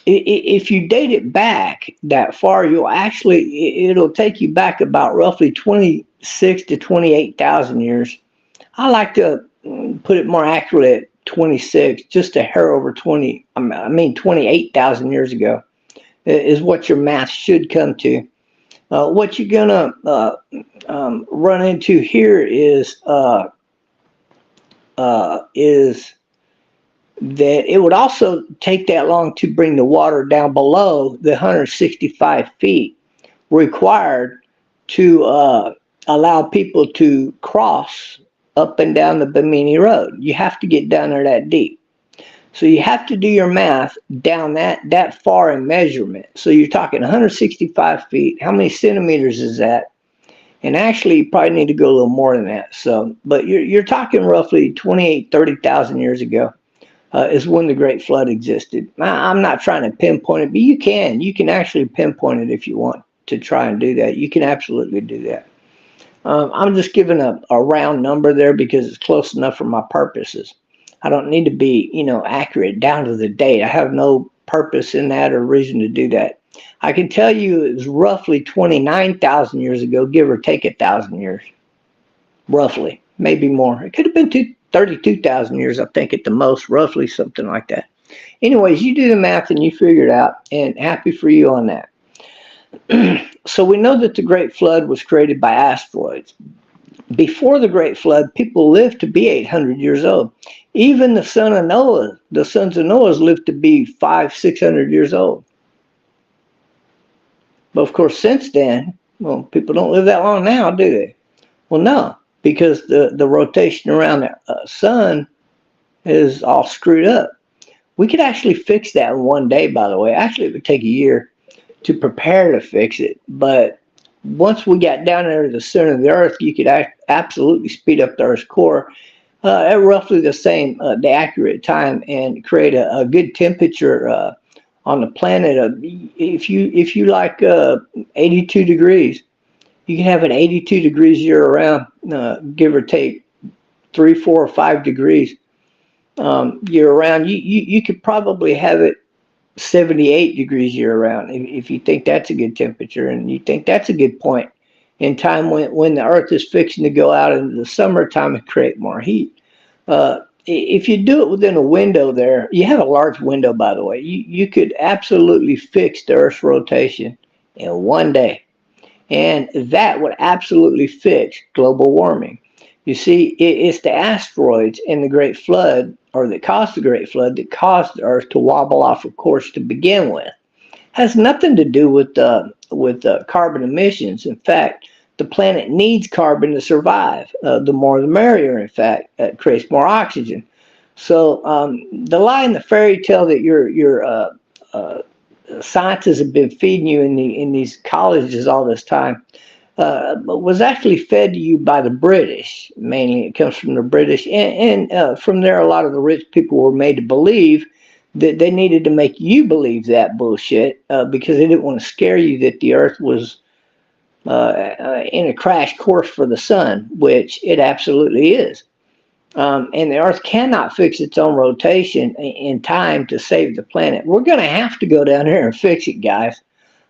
Speaker 1: if you date it back that far, it'll take you back about roughly 26 to 28,000 years. I like to put it more accurately at 26, just a hair over 20. I mean 28,000 years ago is what your math should come to. What you're gonna run into here is that it would also take that long to bring the water down below the 165 feet required to allow people to cross up and down the Bimini Road. You have to get down there that deep. So you have to do your math down that far in measurement. So you're talking 165 feet. How many centimeters is that? And actually, you probably need to go a little more than that. So, but you're talking roughly 28, 30,000 years ago is when the Great Flood existed. I'm not trying to pinpoint it, but you can actually pinpoint it if you want to try and do that. You can absolutely do that. I'm just giving a round number there because it's close enough for my purposes. I don't need to be, accurate down to the date. I have no purpose in that or reason to do that. I can tell you it was roughly 29,000 years ago, give or take 1,000 years. Roughly, maybe more. It could have been 32,000 years, I think, at the most, roughly something like that. Anyways, you do the math and you figure it out, and happy for you on that. So we know that the Great Flood was created by asteroids. Before the Great Flood, people lived to be 800 years old. Even the sons of Noah lived to be 500-600 years old. But of course, since then, well, people don't live that long now, do they? Well, no, because the rotation around the sun is all screwed up. We could actually fix that in one day, by the way. Actually, it would take a year to prepare to fix it. But once we got down there to the center of the Earth, you could absolutely speed up the Earth's core at roughly the accurate time and create a good temperature on the planet. If you like 82 degrees, you can have an 82 degrees year around, give or take 3, 4, or 5 degrees year around. You could probably have it 78 degrees year round if you think that's a good temperature and you think that's a good point in time when the Earth is fixing to go out into the summertime and create more heat. If you do it within a window there, you have a large window, by the way, you could absolutely fix the Earth's rotation in one day, and that would absolutely fix global warming. You see, it's the asteroids and the Great Flood, or that caused the Great Flood, that caused the Earth to wobble off of course to begin with. Has nothing to do with carbon emissions. In fact, the planet needs carbon to survive. The more the merrier, in fact. It creates more oxygen. So the lie and the fairy tale that your scientists have been feeding you in these colleges all this time was actually fed to you by the British. Mainly it comes from the British, and from there a lot of the rich people were made to believe that they needed to make you believe that bullshit because they didn't want to scare you that the Earth was in a crash course for the sun, which it absolutely is. And the Earth cannot fix its own rotation in time to save the planet. We're going to have to go down there and fix it, guys.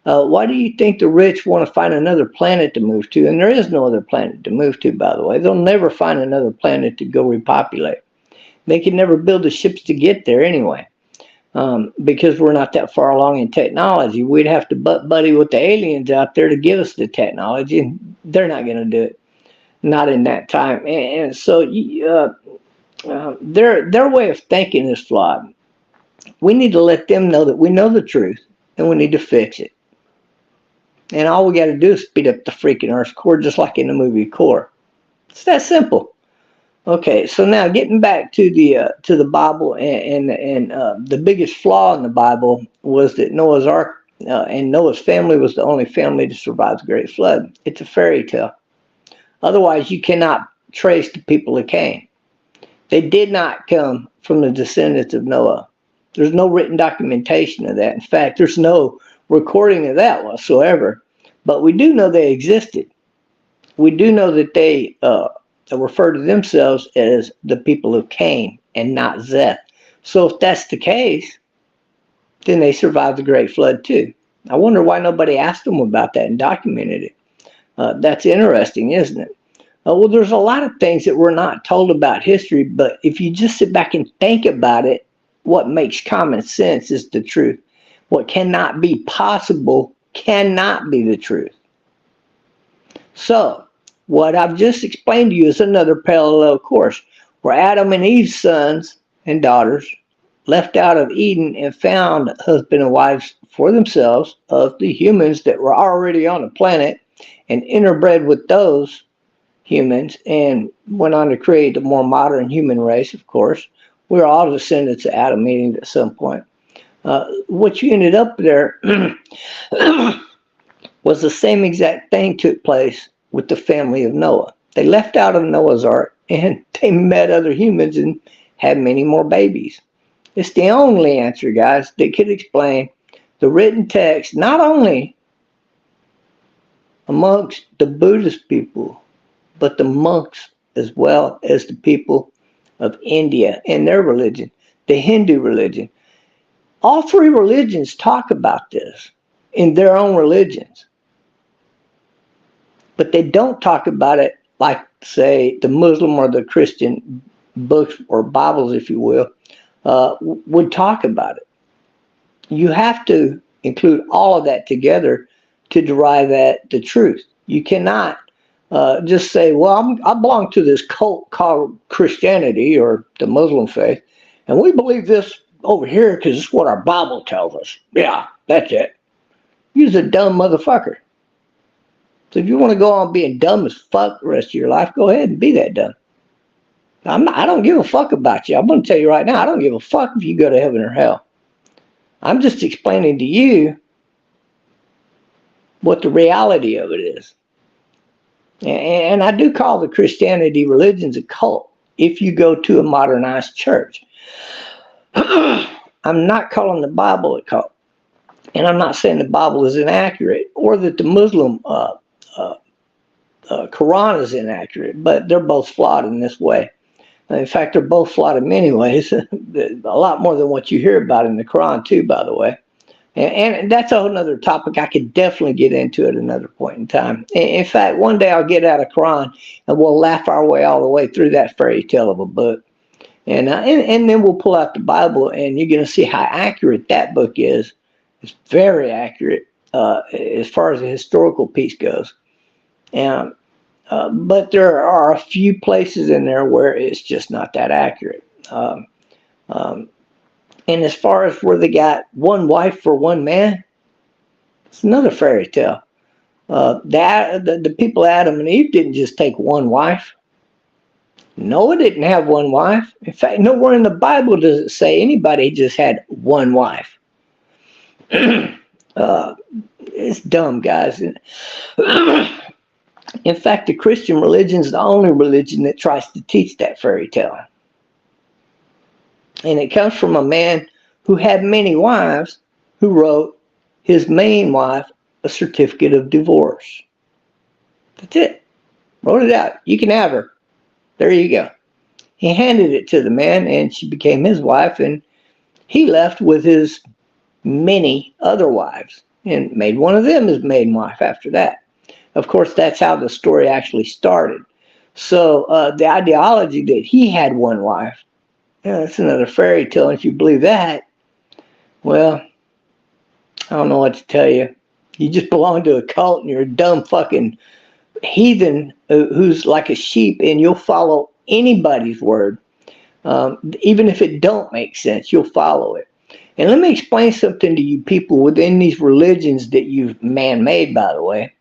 Speaker 1: Why do you think the rich want to find another planet to move to? And there is no other planet to move to, by the way. They'll never find another planet to go repopulate. They can never build the ships to get there anyway, because we're not that far along in technology. We'd have to butt buddy with the aliens out there to give us the technology, and they're not going to do it. Not in that time. And so their way of thinking is flawed. We need to let them know that we know the truth, and we need to fix it. And all we got to do is speed up the freaking Earth's core, just like in the movie Core. It's that simple. Okay, so now getting back to the Bible, and the biggest flaw in the Bible was that Noah's Ark and Noah's family was the only family to survive the Great Flood. It's a fairy tale. Otherwise, you cannot trace the people of Cain. They did not come from the descendants of Noah. There's no written documentation of that. In fact, there's no recording of that whatsoever. But we do know they existed. We do know that they refer to themselves as the people of Cain and not Zeth. So if that's the case, then they survived the Great Flood too. I wonder why nobody asked them about that and documented it. That's interesting, isn't it? Well, there's a lot of things that we're not told about history, but if you just sit back and think about it, what makes common sense is the truth. What cannot be possible cannot be the truth. So, what I've just explained to you is another parallel course where Adam and Eve's sons and daughters left out of Eden and found husband and wives for themselves of the humans that were already on the planet and interbred with those humans and went on to create a more modern human race, of course. We're all descendants of Adam and Eve at some point. What you ended up there was the same exact thing took place with the family of Noah. They left out of Noah's Ark and they met other humans and had many more babies. It's the only answer, guys, that could explain the written text, not only amongst the Buddhist people, but the monks as well as the people of India and their religion, the Hindu religion. All three religions talk about this in their own religions, but they don't talk about it like, say, the Muslim or the Christian books or Bibles, if you will, would talk about it. You have to include all of that together to derive at the truth. You cannot just say, well, I belong to this cult called Christianity or the Muslim faith, and we believe this over here because it's what our Bible tells us. Yeah, that's it. You're a dumb motherfucker. So if you want to go on being dumb as fuck the rest of your life, go ahead and be that dumb. I don't give a fuck about you. I'm going to tell you right now, I don't give a fuck if you go to heaven or hell. I'm just explaining to you what the reality of it is. And I do call the Christianity religions a cult if you go to a modernized church. I'm not calling the Bible a cult. And I'm not saying the Bible is inaccurate or that the Muslim Quran is inaccurate, but they're both flawed in this way. In fact, they're both flawed in many ways, a lot more than what you hear about in the Quran too, by the way. And that's a whole other topic. I could definitely get into at another point in time. In fact, one day I'll get out of Quran and we'll laugh our way all the way through that fairy tale of a book. And then we'll pull out the Bible and you're going to see how accurate that book is. It's very accurate as far as the historical piece goes. And but there are a few places in there where it's just not that accurate. And as far as where they got one wife for one man, it's another fairy tale. The people Adam and Eve didn't just take one wife. Noah didn't have one wife. In fact, nowhere in the Bible does it say anybody just had one wife. It's dumb, guys. In fact, the Christian religion is the only religion that tries to teach that fairy tale. And it comes from a man who had many wives who wrote his main wife a certificate of divorce. That's it. Wrote it out. You can have her. There you go. He handed it to the man and she became his wife, and he left with his many other wives and made one of them his maiden wife after that. Of course, that's how the story actually started. So the ideology that he had one wife, that's another fairy tale. And if you believe that, well, I don't know what to tell you. You just belong to a cult and you're a dumb fucking heathen who's like a sheep, and you'll follow anybody's word. Even if it don't make sense, you'll follow it. And let me explain something to you people within these religions that you've man-made, by the way.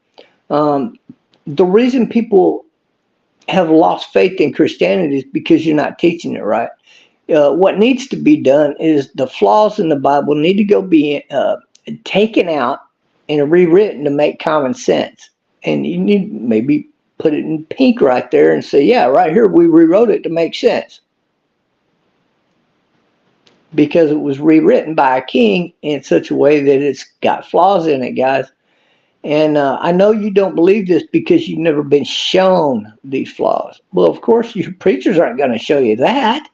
Speaker 1: The reason people have lost faith in Christianity is because you're not teaching it right. What needs to be done is the flaws in the Bible need to go be taken out and rewritten to make common sense. And you need maybe put it in pink right there and say, yeah, right here we rewrote it to make sense. Because it was rewritten by a king in such a way that it's got flaws in it, guys. And I know you don't believe this because you've never been shown these flaws. Well, of course, your preachers aren't going to show you that.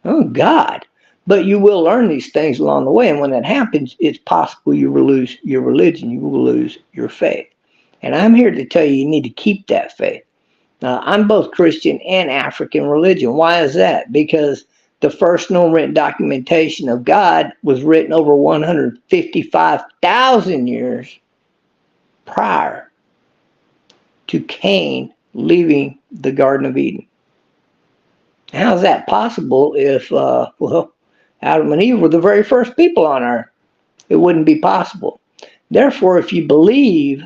Speaker 1: Oh, God. But you will learn these things along the way. And when that happens, it's possible you will lose your religion. You will lose your faith. And I'm here to tell you, you need to keep that faith. I'm both Christian and African religion. Why is that? Because the first known written documentation of God was written over 155,000 years prior to Cain leaving the Garden of Eden. How is that possible if, well, Adam and Eve were the very first people on earth? It wouldn't be possible. Therefore, if you believe,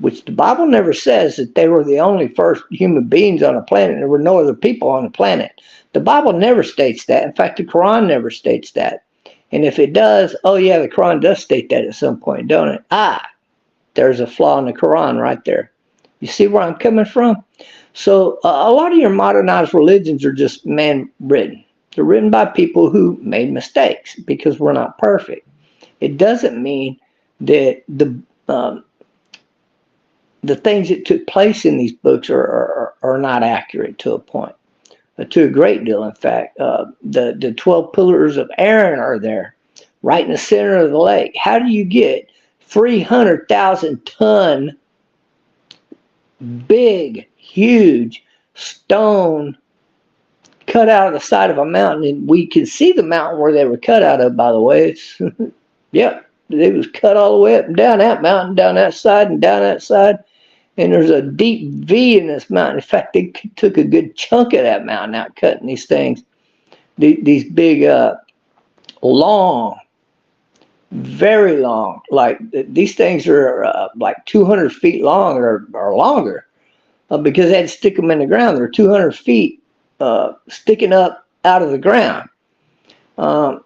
Speaker 1: which the Bible never says that they were the only first human beings on the planet, there were no other people on the planet. The Bible never states that. In fact, the Quran never states that. And if it does, oh yeah, the Quran does state that at some point, don't it? There's a flaw in the Quran right there. You see where I'm coming from? So a lot of your modernized religions are just man-written. They're written by people who made mistakes because we're not perfect. It doesn't mean that the things that took place in these books are not accurate to a point, to a great deal. In fact, the 12 pillars of Aaron are there, right in the center of the lake. How do you get 300,000 ton, big, huge stone cut out of the side of a mountain? And we can see the mountain where they were cut out of, by the way. It's yep, it was cut all the way up and down that mountain, down that side and down that side. And there's a deep V in this mountain. In fact, they took a good chunk of that mountain out cutting these things. These big, long, very long, like these things are like 200 feet long or longer because they had to stick them in the ground. They're 200 feet sticking up out of the ground.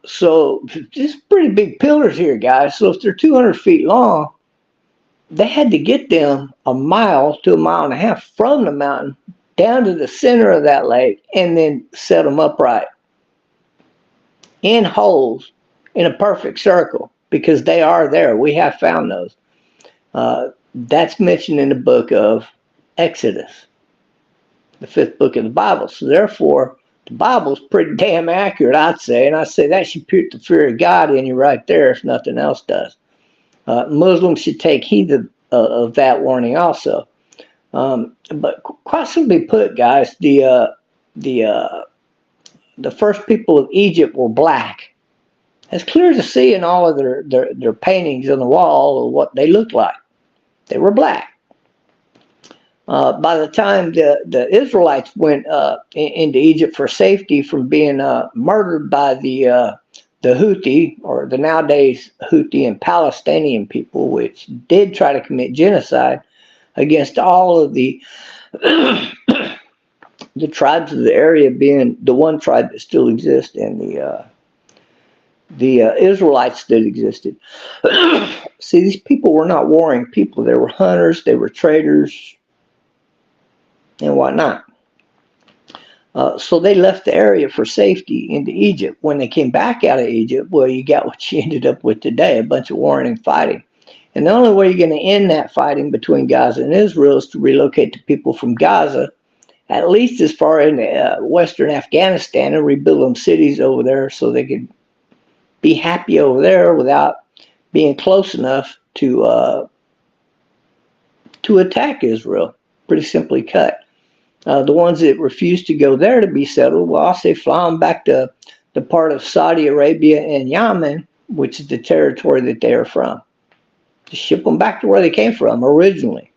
Speaker 1: So just pretty big pillars here, guys. So if they're 200 feet long, they had to get them a mile to a mile and a half from the mountain down to the center of that lake and then set them upright in holes in a perfect circle because they are there. We have found those. That's mentioned in the book of Exodus, the 5th book of the Bible. So therefore, the Bible's pretty damn accurate, I'd say. And I say that should put the fear of God in you right there if nothing else does. Muslims should take heed of that warning also. But quite simply put, guys, the first people of Egypt were black. It's clear to see in all of their paintings on the wall of what they looked like. They were black. By the time the Israelites went into Egypt for safety from being murdered by the Houthi, or the nowadays Houthi and Palestinian people, which did try to commit genocide against all of the the tribes of the area, being the one tribe that still exists, and the Israelites that existed. See, these people were not warring people. They were hunters, they were traders, and whatnot. So they left the area for safety into Egypt. When they came back out of Egypt, well, you got what you ended up with today, a bunch of warring and fighting. And the only way you're going to end that fighting between Gaza and Israel is to relocate the people from Gaza, at least as far in western Afghanistan, and rebuild them cities over there so they could be happy over there without being close enough to attack Israel. Pretty simply cut. The ones that refuse to go there to be settled, well, I'll say fly them back to the part of Saudi Arabia and Yemen, which is the territory that they are from. Just ship them back to where they came from originally.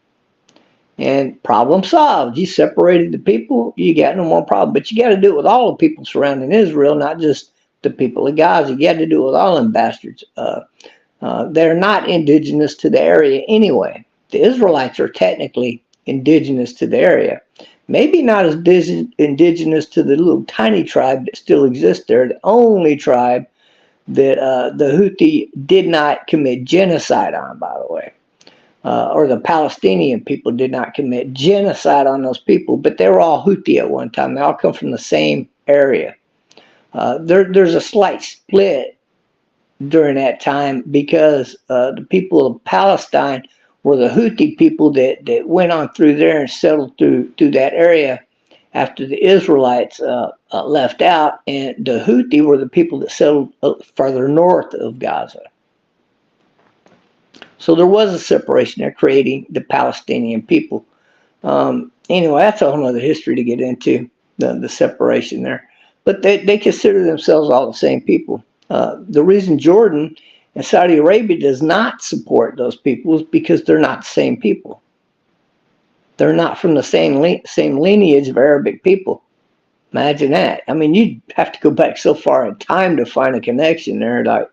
Speaker 1: And problem solved. You separated the people, you got no more problem. But you got to do it with all the people surrounding Israel, not just the people of Gaza. You got to do it with all them bastards. They're not indigenous to the area anyway. The Israelites are technically indigenous to the area. Maybe not as indigenous to the little tiny tribe that still exists there, the only tribe that the Houthi did not commit genocide on, by the way. Or the Palestinian people did not commit genocide on those people, but they were all Houthi at one time. They all come from the same area. There's a slight split during that time because the people of Palestine were the Houthi people that went on through there and settled through that area after the Israelites left out, and the Houthi were the people that settled further north of Gaza. So there was a separation there, creating the Palestinian people. Anyway, that's a whole other history to get into, the separation there. But they consider themselves all the same people. The reason Jordan and Saudi Arabia does not support those people is because they're not the same people. They're not from the same lineage of Arabic people. Imagine that. I mean, you'd have to go back so far in time to find a connection there. Like,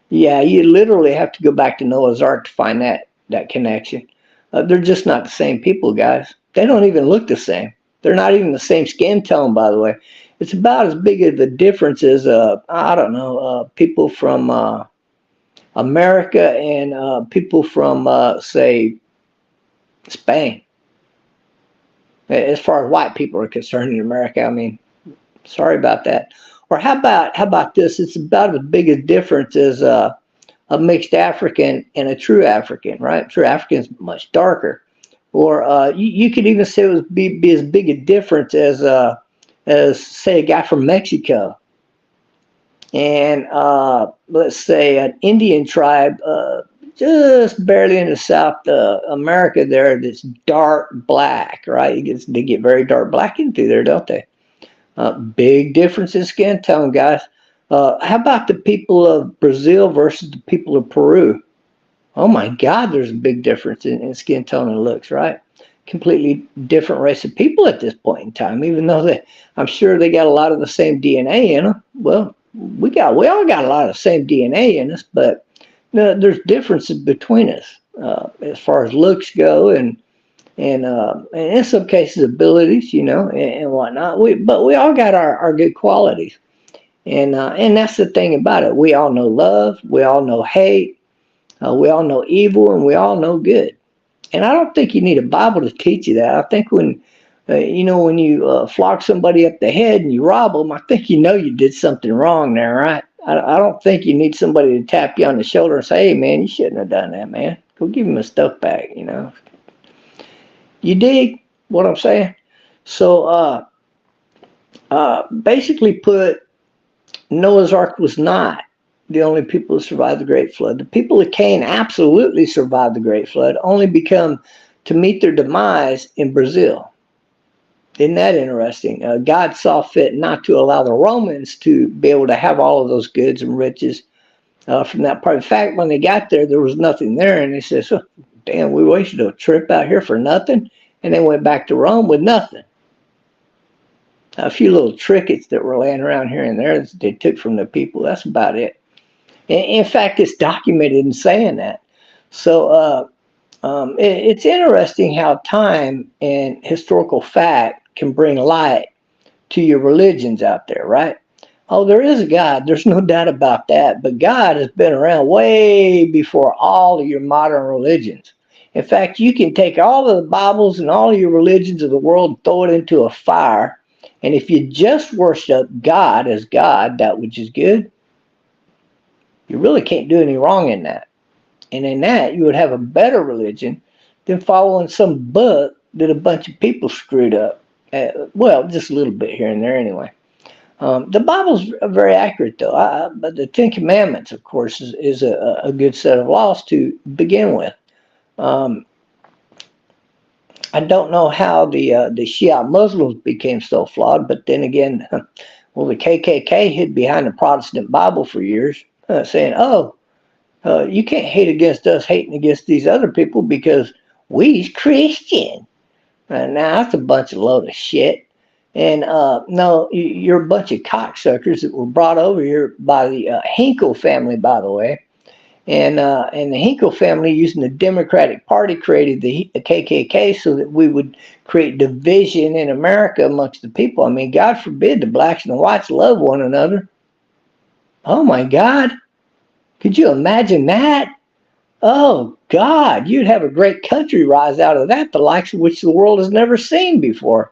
Speaker 1: yeah, you literally have to go back to Noah's Ark to find that connection. They're just not the same people, guys. They don't even look the same. They're not even the same skin tone, by the way. It's about as big of a difference as, I don't know, people from America and people from, say, Spain. As far as white people are concerned in America, I mean, sorry about that. Or how about this? It's about as big a difference as a mixed African and a true African, right? True African is much darker. Or you could even say it would be as big a difference as say a guy from Mexico and let's say an Indian tribe just barely in the South America there that's dark black, right? They get very dark black into there, don't they? Big difference in skin tone, guys. How about the people of Brazil versus the people of Peru? Oh my God, there's a big difference in skin tone and looks, right? Completely different race of people at this point in time, even though I'm sure they got a lot of the same DNA in them. Well, we all got a lot of the same DNA in us, but there's differences between us as far as looks go and in some cases abilities, and whatnot. But we all got our good qualities, and that's the thing about it. We all know love, we all know hate, we all know evil, and we all know good. And I don't think you need a Bible to teach you that. I think when you flog somebody up the head and you rob them, I think you did something wrong there, right? I don't think you need somebody to tap you on the shoulder and say, "Hey, man, you shouldn't have done that, man. Go give him his stuff back." You dig what I'm saying? So, basically put, Noah's Ark was not the only people who survived the Great Flood. The people of Cain absolutely survived the Great Flood, only become to meet their demise in Brazil. Isn't that interesting? God saw fit not to allow the Romans to be able to have all of those goods and riches from that part. In fact, when they got there, there was nothing there. And they said, "Oh, damn, we wasted a trip out here for nothing." And they went back to Rome with nothing. A few little trinkets that were laying around here and there that they took from the people. That's about it. In fact, it's documented in saying that. So it's interesting how time and historical fact can bring light to your religions out there, right? Oh, there is a God. There's no doubt about that. But God has been around way before all of your modern religions. In fact, you can take all of the Bibles and all of your religions of the world and throw it into a fire. And if you just worship God as God, that which is good, you really can't do any wrong in that. And in that, you would have a better religion than following some book that a bunch of people screwed up. Well, just a little bit here and there anyway. The Bible's very accurate, though. But the Ten Commandments, of course, is a good set of laws to begin with. I don't know how the Shiite Muslims became so flawed, but then again, well, the KKK hid behind the Protestant Bible for years, saying, "Oh, you can't hate against us hating against these other people because we's Christian." Now, that's a bunch of load of shit. And no, you're a bunch of cocksuckers that were brought over here by the Hinkle family, by the way. And the Hinkle family, using the Democratic Party, created the KKK so that we would create division in America amongst the people. I mean, God forbid the blacks and the whites love one another. Oh my God. Could you imagine that? Oh God, you'd have a great country rise out of that, the likes of which the world has never seen before.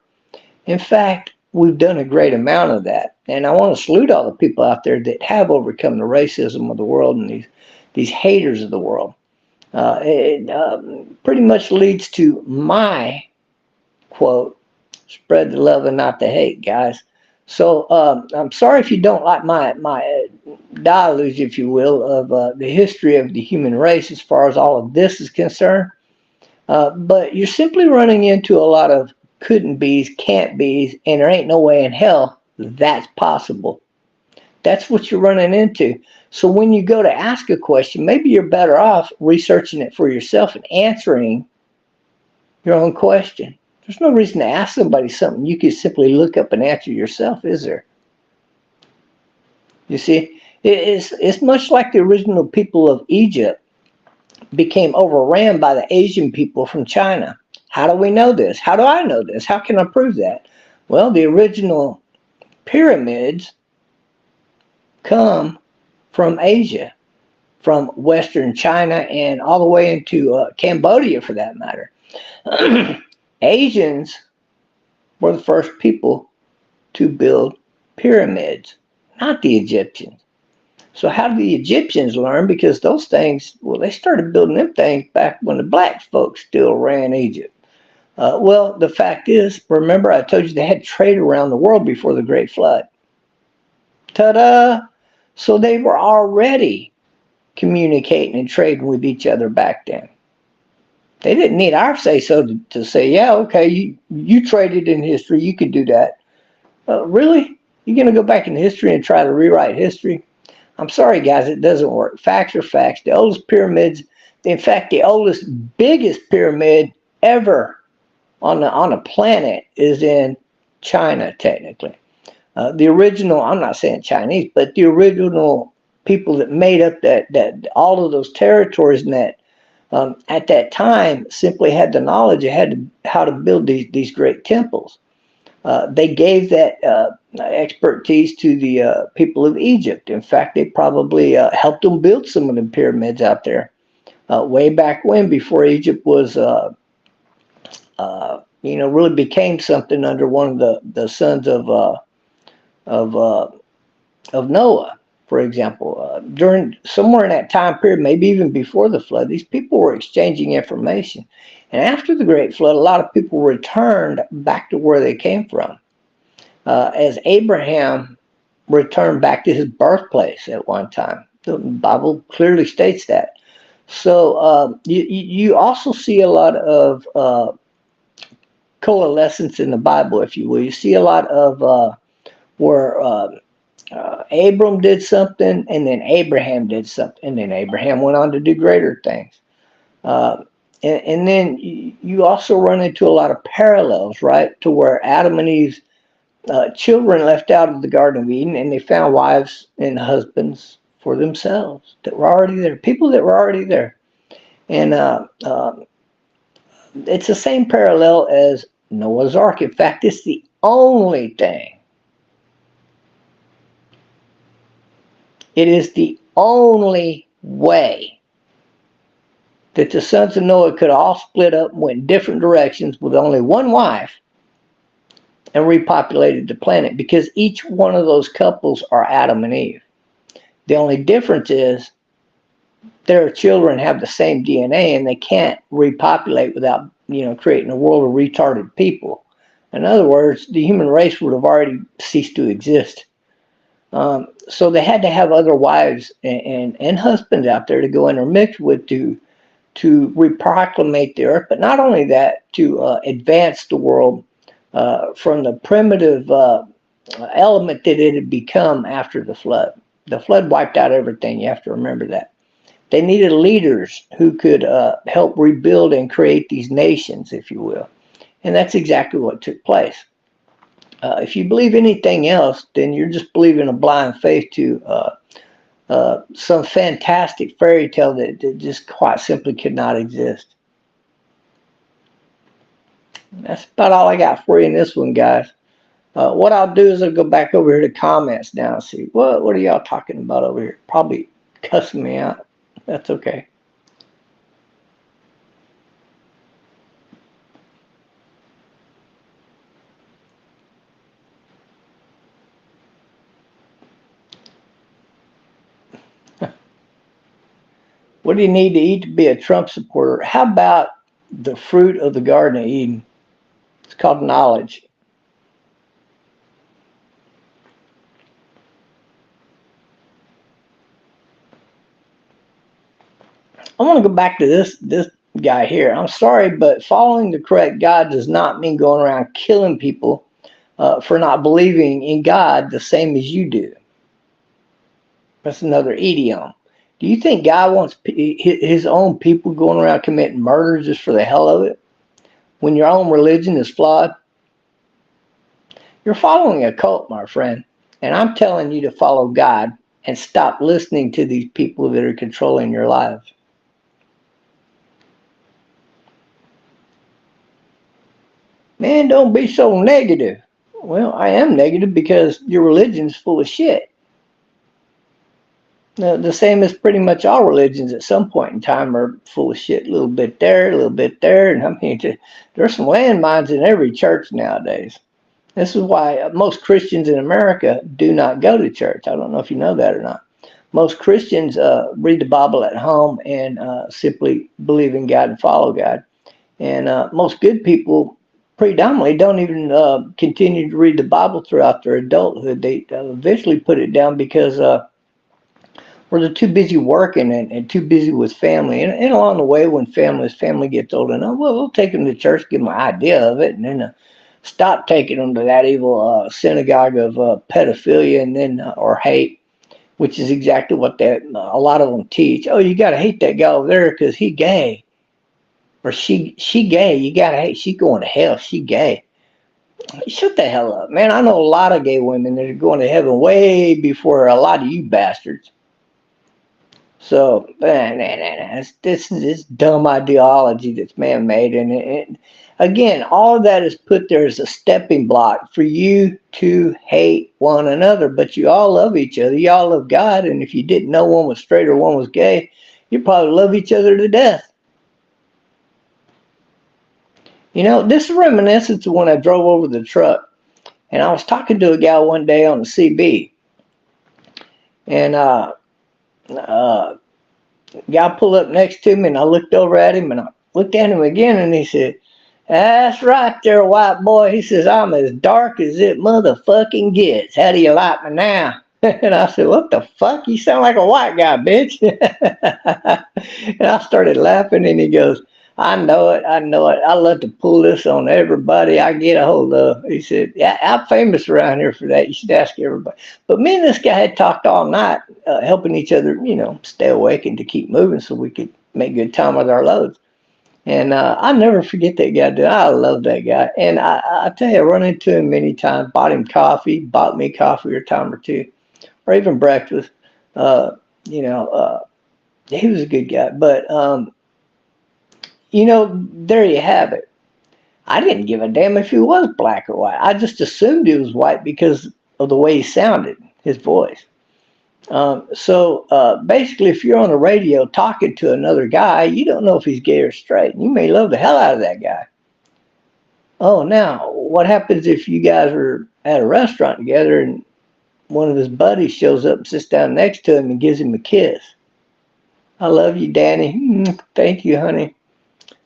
Speaker 1: In fact, we've done a great amount of that. And I want to salute all the people out there that have overcome the racism of the world and these haters of the world. It pretty much leads to my quote, "Spread the love and not the hate," guys. So I'm sorry if you don't like my deluge, if you will, of the history of the human race as far as all of this is concerned. But you're simply running into a lot of couldn't be's, can't be's, and there ain't no way in hell that's possible. That's what you're running into. So when you go to ask a question, maybe you're better off researching it for yourself and answering your own question. There's no reason to ask somebody something you could simply look up and answer yourself, is there? You see, it's much like the original people of Egypt became overran by the Asian people from China. How do we know this? How do I know this? How can I prove that? Well, the original pyramids come from Asia, from Western China and all the way into Cambodia for that matter. Asians were the first people to build pyramids, not the Egyptians. So how did the Egyptians learn? Because those things, well, they started building them things back when the black folks still ran Egypt. Well, the fact is, remember I told you they had trade around the world before the Great Flood. Ta-da! So they were already communicating and trading with each other back then. They didn't need our say-so to say, yeah, okay, you traded in history, you could do that. Really? You're going to go back in history and try to rewrite history? I'm sorry, guys, it doesn't work. Facts are facts. The oldest pyramids, in fact, the oldest, biggest pyramid ever on the planet is in China, technically. The original, I'm not saying Chinese, but the original people that made up that all of those territories and that at that time simply had the knowledge of how to build these great temples. They gave that expertise to the people of Egypt. In fact, they probably helped them build some of the pyramids out there way back when, before Egypt was, really became something under one of the sons of Noah, for example. During somewhere in that time period, maybe even before the flood, these people were exchanging information. And after the Great Flood, a lot of people returned back to where they came from. As Abraham returned back to his birthplace at one time. The Bible clearly states that. So you also see a lot of coalescence in the Bible, if you will. You see a lot of where Abram did something, and then Abraham did something, and then Abraham went on to do greater things. And then you also run into a lot of parallels, right, to where Adam and Eve's children left out of the Garden of Eden, and they found wives and husbands for themselves that were already there, people that were already there. And it's the same parallel as Noah's Ark. In fact, it's the only thing. It is the only way that the sons of Noah could all split up and went different directions with only one wife and repopulated the planet, because each one of those couples are Adam and Eve. The only difference is their children have the same DNA, and they can't repopulate without, creating a world of retarded people. In other words, the human race would have already ceased to exist. So they had to have other wives and husbands out there to go intermix with to repopulate the earth, but not only that, to advance the world from the primitive element that it had become after the flood. The flood wiped out everything. You have to remember that. They needed leaders who could help rebuild and create these nations, if you will. And that's exactly what took place. If you believe anything else, then you're just believing a blind faith to some fantastic fairy tale that just quite simply could not exist. That's about all I got for you in this one, guys. What I'll do is I'll go back over here to comments now and see what are y'all talking about over here. Probably cussing me out. That's okay. What do you need to eat to be a Trump supporter? How about the fruit of the Garden of Eden? It's called knowledge. I want to go back to this guy here. I'm sorry, but following the correct God does not mean going around killing people for not believing in God the same as you do. That's another idiom. Do you think God wants his own people going around committing murder just for the hell of it? When your own religion is flawed? You're following a cult, my friend. And I'm telling you to follow God and stop listening to these people that are controlling your lives. Man, don't be so negative. Well, I am negative because your religion's full of shit. The same as pretty much all religions at some point in time are full of shit. A little bit there, a little bit there. And I mean, there's some landmines in every church nowadays. This is why most Christians in America do not go to church. I don't know if you know that or not. Most Christians read the Bible at home and simply believe in God and follow God. And most good people predominantly don't even continue to read the Bible throughout their adulthood. They eventually put it down because they're too busy working and too busy with family. And along the way, when family gets old enough, well, we'll take them to church, give them an idea of it, and then stop taking them to that evil synagogue of pedophilia and then or hate, which is exactly what a lot of them teach. Oh, you got to hate that guy over there because he gay. Or she gay. You got to hate. She going to hell. She gay. Shut the hell up, man. I know a lot of gay women that are going to heaven way before a lot of you bastards. So, this dumb ideology that's man-made, and again, all of that is put there as a stepping block for you to hate one another. But you all love each other. You all love God, and if you didn't know one was straight or one was gay, you probably love each other to death. You know, this is reminiscent of when I drove over the truck, and I was talking to a guy one day on the CB, and guy pulled up next to me, and I looked over at him, and I looked at him again, and he said, "That's right there, white boy." He says, "I'm as dark as it motherfucking gets. How do you like me now?" And I said, "What the fuck? You sound like a white guy, bitch." And I started laughing, and he goes, "I know it. I know it. I love to pull this on everybody I get a hold of." He said, "Yeah, I'm famous around here for that. You should ask everybody." But me and this guy had talked all night, helping each other, stay awake and to keep moving so we could make good time with our loads. And I'll never forget that guy, dude. I love that guy. And I tell you, I run into him many times, bought him coffee, bought me coffee or a time or two, or even breakfast. He was a good guy. But, there you have it. I didn't give a damn if he was black or white. I just assumed he was white because of the way he sounded, his voice. So basically, if you're on the radio talking to another guy, you don't know if he's gay or straight. You may love the hell out of that guy. Oh, now, what happens if you guys are at a restaurant together and one of his buddies shows up and sits down next to him and gives him a kiss? "I love you, Danny." "Thank you, honey.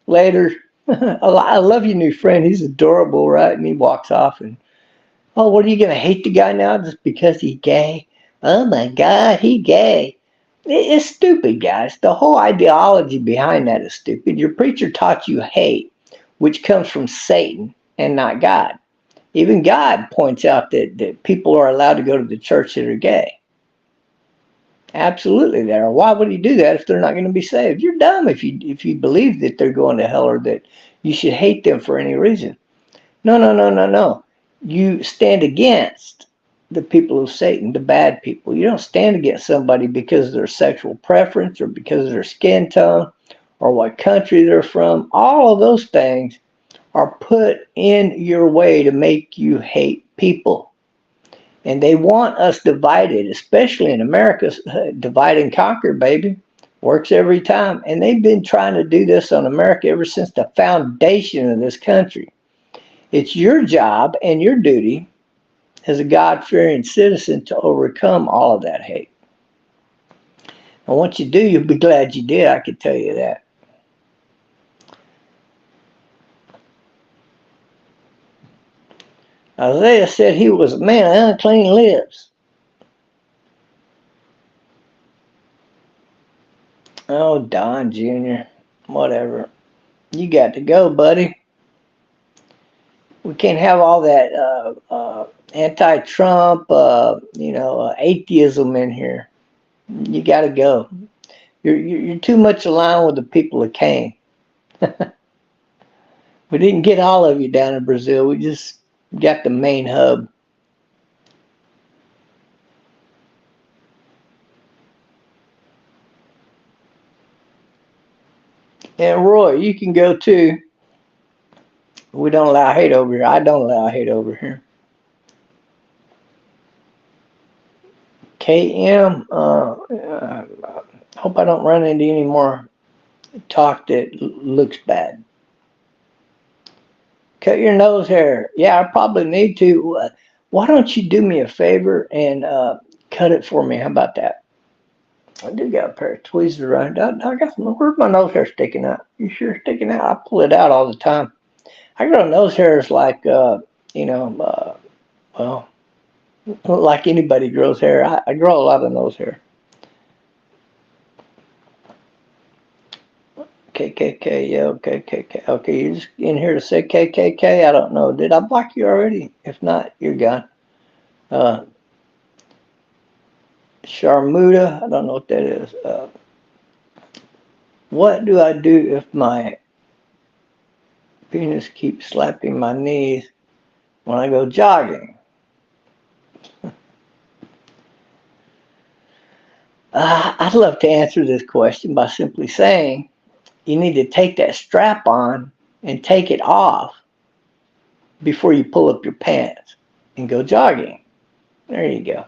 Speaker 1: Later." "I love your new friend. He's adorable," right? And he walks off and, "Oh, what are you going to hate the guy now just because he's gay? Oh my God, he gay." It's stupid, guys. The whole ideology behind that is stupid. Your preacher taught you hate, which comes from Satan and not God. Even God points out that people are allowed to go to the church that are gay. Absolutely, they are. Why would he do that if they're not going to be saved? You're dumb if you believe that they're going to hell or that you should hate them for any reason. No, no, no, no, no. You stand against the people of Satan, the bad people. You don't stand against somebody because of their sexual preference or because of their skin tone or what country they're from. All of those things are put in your way to make you hate people. And they want us divided, especially in America. Divide and conquer, baby. Works every time. And they've been trying to do this on America ever since the foundation of this country. It's your job and your duty as a God-fearing citizen to overcome all of that hate. And once you do, you'll be glad you did, I can tell you that. Isaiah said he was a man of unclean lips. Oh, Don Jr., whatever. You got to go, buddy. We can't have all that anti-Trump, atheism in here. You got to go. You're too much aligned with the people of Cain. We didn't get all of you down in Brazil. We just got the main hub. And Roy, you can go too. We don't allow hate over here. I don't allow hate over here. KM, hope I don't run into any more talk that looks bad. Cut your nose hair. Yeah, I probably need to. Why don't you do me a favor and cut it for me? How about that? I do got a pair of tweezers around. I got some. Where's my nose hair sticking out? You sure it's sticking out? I pull it out all the time. I grow nose hairs like, well, like anybody grows hair. I grow a lot of nose hair. KKK, yeah, KKK. Okay, you're just in here to say KKK? I don't know. Did I block you already? If not, you're gone. Sharmuda, I don't know what that is. What do I do if my penis keeps slapping my knees when I go jogging? I'd love to answer this question by simply saying you need to take that strap on and take it off before you pull up your pants and go jogging. There you go.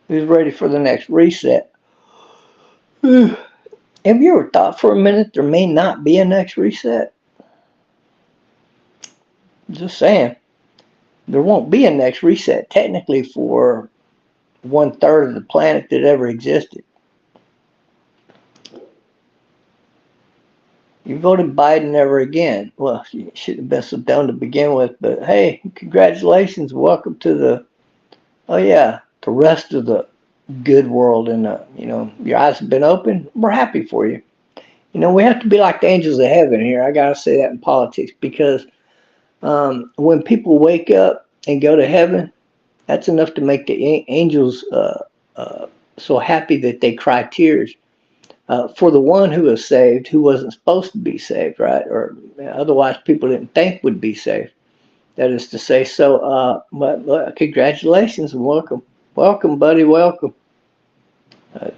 Speaker 1: Who's ready for the next reset? Have you ever thought for a minute there may not be a next reset? Just saying. There won't be a next reset technically for 1/3 of the planet that ever existed. You voted Biden never again. Well, you should have been so dumb to begin with, but hey, congratulations. Welcome to the rest of the good world, and your eyes have been open. We're happy for you. We have to be like the angels of heaven here. I gotta say that in politics, because when people wake up and go to heaven, that's enough to make the angels so happy that they cry tears for the one who was saved, who wasn't supposed to be saved, right? Or otherwise people didn't think would be saved. That is to say, but congratulations and welcome. Welcome, buddy, welcome.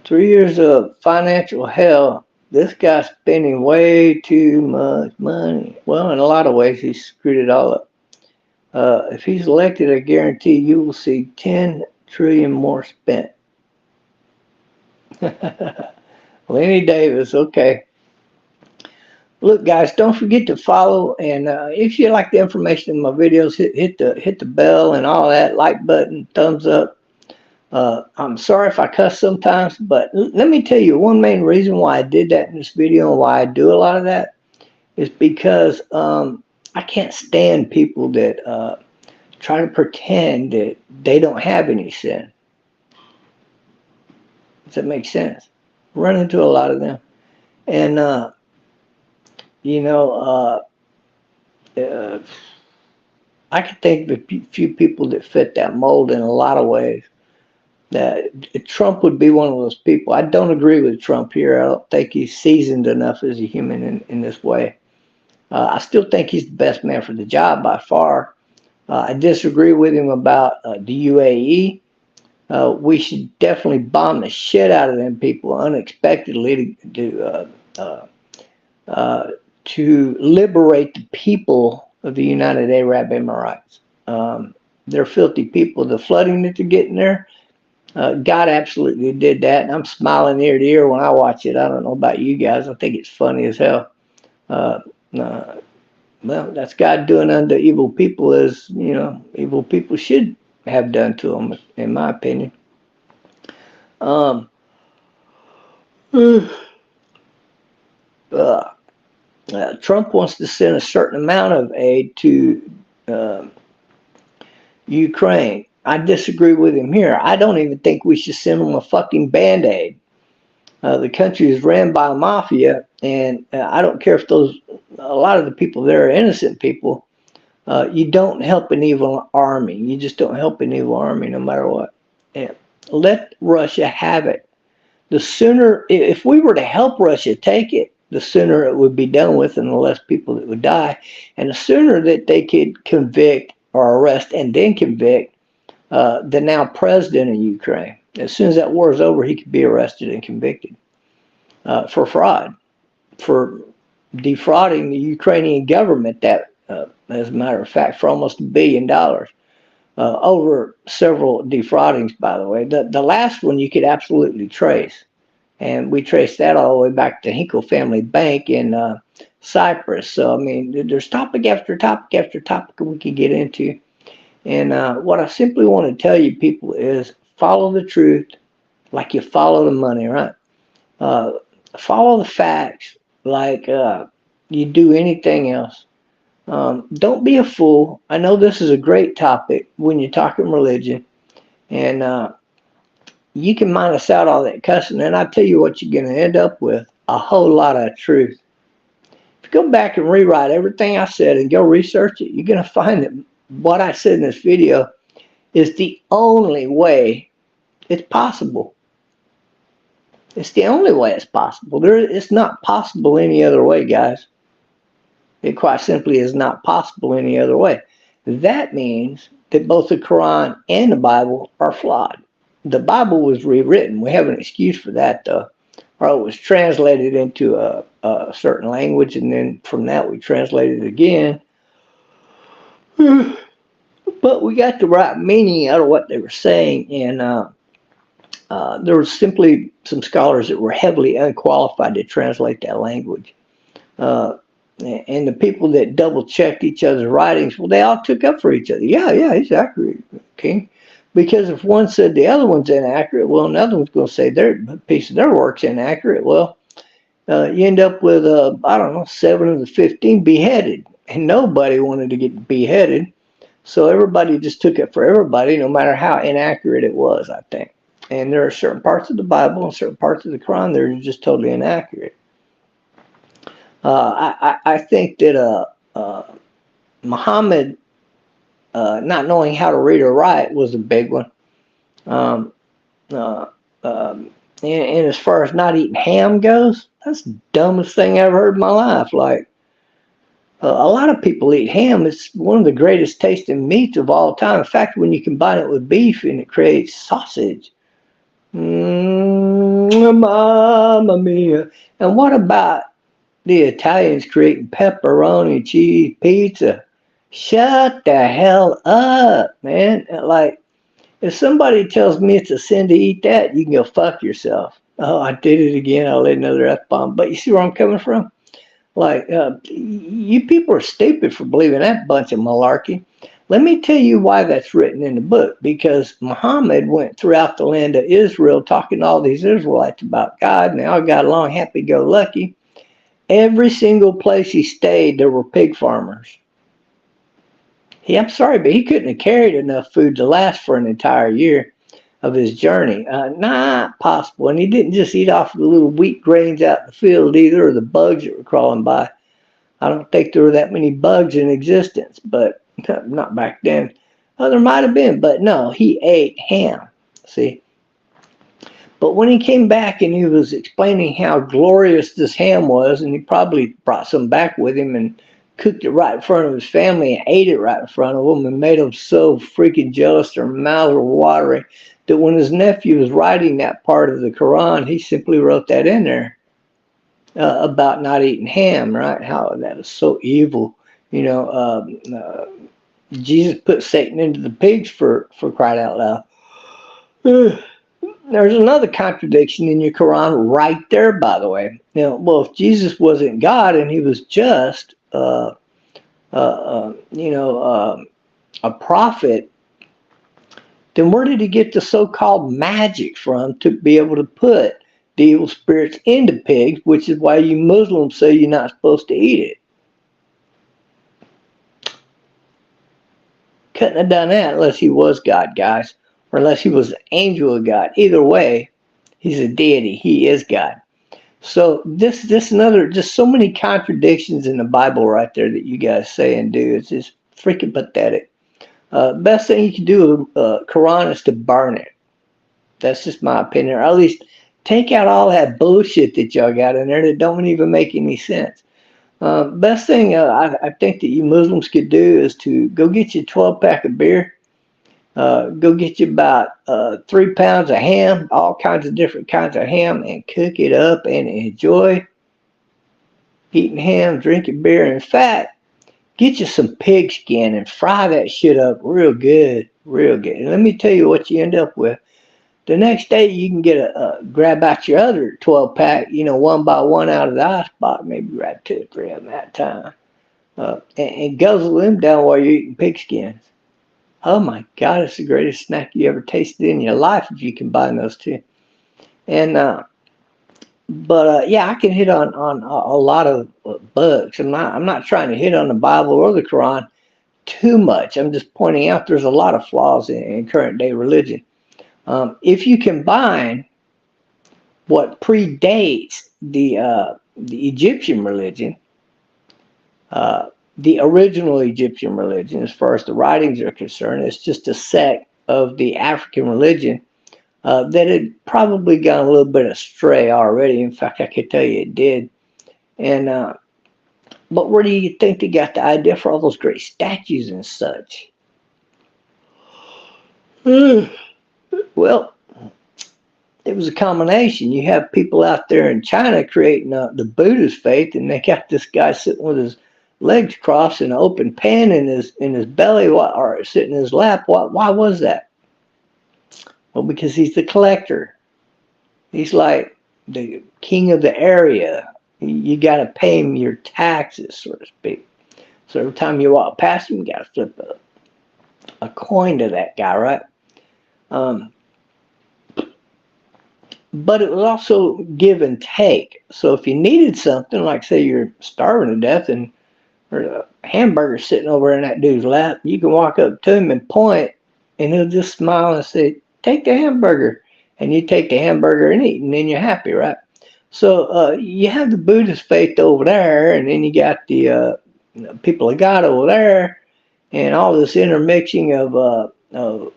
Speaker 1: 3 years of financial hell. This guy's spending way too much money. Well, in a lot of ways, he's screwed it all up. If he's elected, I guarantee you will see 10 trillion more spent. Lenny Davis, okay. Look, guys, don't forget to follow, and if you like the information in my videos, hit the bell and all that, like button, thumbs up. I'm sorry if I cuss sometimes, but let me tell you one main reason why I did that in this video and why I do a lot of that is because I can't stand people that try to pretend that they don't have any sin. Does that make sense? Run into a lot of them. And, I can think of a few people that fit that mold in a lot of ways. That Trump would be one of those people. I don't agree with Trump here. I don't think he's seasoned enough as a human in this way. I still think he's the best man for the job by far. I disagree with him about the UAE. We should definitely bomb the shit out of them people unexpectedly to liberate the people of the United Arab Emirates. They're filthy people. The flooding that they're getting there, God absolutely did that, and I'm smiling ear to ear when I watch it. I don't know about you guys. I think it's funny as hell. Well, that's God doing unto evil people as, evil people should have done to them, in my opinion. Trump wants to send a certain amount of aid to Ukraine. I disagree with him here. I don't even think we should send them a fucking Band-Aid. The country is ran by a mafia, and I don't care if a lot of the people there are innocent people. You don't help an evil army. You just don't help an evil army no matter what. And let Russia have it. The sooner, if we were to help Russia take it, the sooner it would be done with and the less people that would die. And the sooner that they could convict or arrest and then convict the now president of Ukraine. As soon as that war is over, he could be arrested and convicted for fraud, for defrauding the Ukrainian government, that, as a matter of fact, for almost $1 billion. Over several defraudings, by the way. The last one you could absolutely trace. And we traced that all the way back to Hinkle Family Bank in Cyprus. So, I mean, there's topic after topic after topic we could get into. And what I simply want to tell you people is follow the truth like you follow the money, right? Follow the facts like you do anything else. Don't be a fool. I know this is a great topic when you're talking religion, and you can minus out all that cussing, and I tell you what you're going to end up with, a whole lot of truth. If you go back and rewrite everything I said and go research it, you're going to find that what I said in this video is the only way it's possible. It's the only way it's possible. It's not possible any other way, guys. It quite simply is not possible any other way. That means that both the Quran and the Bible are flawed. The Bible was rewritten. We have an excuse for that, though. Or it was translated into a certain language, and then from that we translated it again. But we got the right meaning out of what they were saying, and there were simply some scholars that were heavily unqualified to translate that language. And the people that double-checked each other's writings, well, they all took up for each other. Yeah, he's accurate, King. Because if one said the other one's inaccurate, well, another one's going to say their piece of their work's inaccurate. Well, you end up with, I don't know, 7 of the 15 beheaded. And nobody wanted to get beheaded. So everybody just took it for everybody, no matter how inaccurate it was, I think. And there are certain parts of the Bible and certain parts of the Quran that are just totally inaccurate. I think that Muhammad not knowing how to read or write was a big one. And as far as not eating ham goes, that's the dumbest thing I ever heard in my life. Like, a lot of people eat ham. It's one of the greatest tasting meats of all time. In fact, when you combine it with beef, and it creates sausage. Mamma mia. And what about the Italians creating pepperoni, cheese, pizza? Shut the hell up, man. Like, if somebody tells me it's a sin to eat that, you can go fuck yourself. Oh, I did it again. I'll let another F-bomb. But you see where I'm coming from? Like, you people are stupid for believing that bunch of malarkey. Let me tell you why that's written in the book. Because Muhammad went throughout the land of Israel talking to all these Israelites about God. And they all got along happy-go-lucky. Every single place he stayed, there were pig farmers. I'm sorry, but he couldn't have carried enough food to last for an entire year of his journey. Not possible. And he didn't just eat off the little wheat grains out in the field either, or the bugs that were crawling by. I don't think there were that many bugs in existence, but not back then. Well, there might have been, but no, he ate ham. See? But when he came back and he was explaining how glorious this ham was, and he probably brought some back with him and cooked it right in front of his family and ate it right in front of them and made them so freaking jealous their mouths were watering, that when his nephew was writing that part of the Quran, he simply wrote that in there about not eating ham, right? How that is so evil. You know, Jesus put Satan into the pigs for crying out loud. There's another contradiction in your Quran right there, by the way. You know, well, if Jesus wasn't God and he was just, a prophet, then where did he get the so-called magic from to be able to put the evil spirits into pigs, which is why you Muslims say you're not supposed to eat it? Couldn't have done that unless he was God, guys, or unless he was an angel of God. Either way, he's a deity. He is God. So this another, just so many contradictions in the Bible right there that you guys say and do. It's just freaking pathetic. Best thing you can do with Quran is to burn it. That's just my opinion. Or at least take out all that bullshit that y'all got in there that don't even make any sense. Best thing I think that you Muslims could do is to go get you a 12-pack of beer. Go get you about 3 pounds of ham, all kinds of different kinds of ham, and cook it up and enjoy eating ham, drinking beer. In fact, get you some pig skin and fry that shit up real good, real good. And let me tell you what you end up with. The next day, you can get grab out your other 12-pack, one by one out of the ice box, maybe grab 2 or 3 of them at a time, and guzzle them down while you're eating pig skins. Oh my God, it's the greatest snack you ever tasted in your life if you combine those two. And yeah, I can hit on a lot of books. I'm not trying to hit on the Bible or the Quran too much. I'm just pointing out there's a lot of flaws in current day religion. If you combine what predates the Egyptian religion, the original Egyptian religion, as far as the writings are concerned, it's just a sect of the African religion that had probably gone a little bit astray already. In fact, I could tell you it did. And but where do you think they got the idea for all those great statues and such? Well, it was a combination. You have people out there in China creating the Buddhist faith, and they got this guy sitting with his legs crossed and an open pan in his belly, or sitting in his lap. Why was that? Well, because he's the collector. He's like the king of the area. You got to pay him your taxes, so to speak. So every time you walk past him, you got to flip a coin to that guy, right? But it was also give and take. So if you needed something, like say you're starving to death and there's a hamburger sitting over in that dude's lap, you can walk up to him and point, and he'll just smile and say, take the hamburger. And you take the hamburger and eat, and then you're happy, right? So you have the Buddhist faith over there, and then you got the people of God over there, and all this intermixing of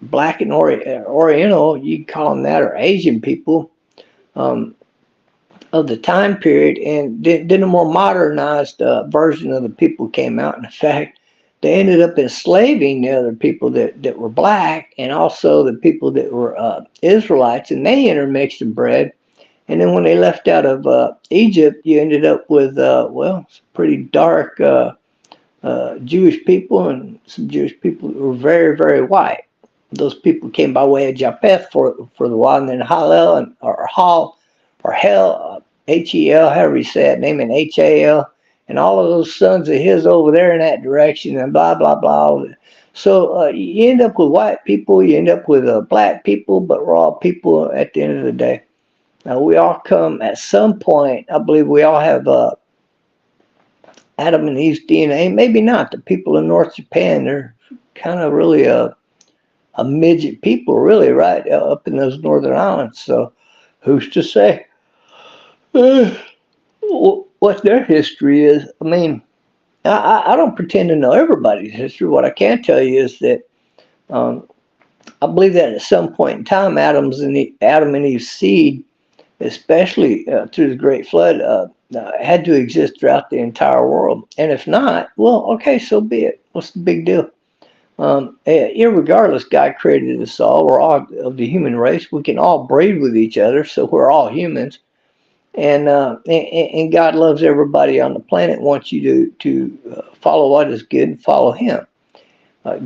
Speaker 1: black and Oriental, you call them that, or Asian people, of the time period. And then a more modernized version of the people came out. And in fact, they ended up enslaving the other people that were black, and also the people that were Israelites, and they intermixed and bred. And then when they left out of Egypt, you ended up with, some pretty dark Jewish people, and some Jewish people who were very, very white. Those people came by way of Japheth for the while, and then Hallel or Hel, H-E-L, however you say it, name it H-A-L, and all of those sons of his over there in that direction, and blah, blah, blah. So you end up with white people, you end up with black people, but we're all people at the end of the day. Now, we all come at some point, I believe we all have Adam and Eve's DNA. Maybe not. The people in North Japan, they're kind of really a midget people, really, right, up in those northern islands. So who's to say what their history is? I mean, I don't pretend to know everybody's history. What I can tell you is that I believe that at some point in time, Adam and Eve's seed, especially through the Great Flood, had to exist throughout the entire world. And if not, well, okay, so be it. What's the big deal? Irregardless, God created us all. We're all of the human race. We can all breed with each other, so we're all humans. And God loves everybody on the planet, wants you to follow what is good and follow him.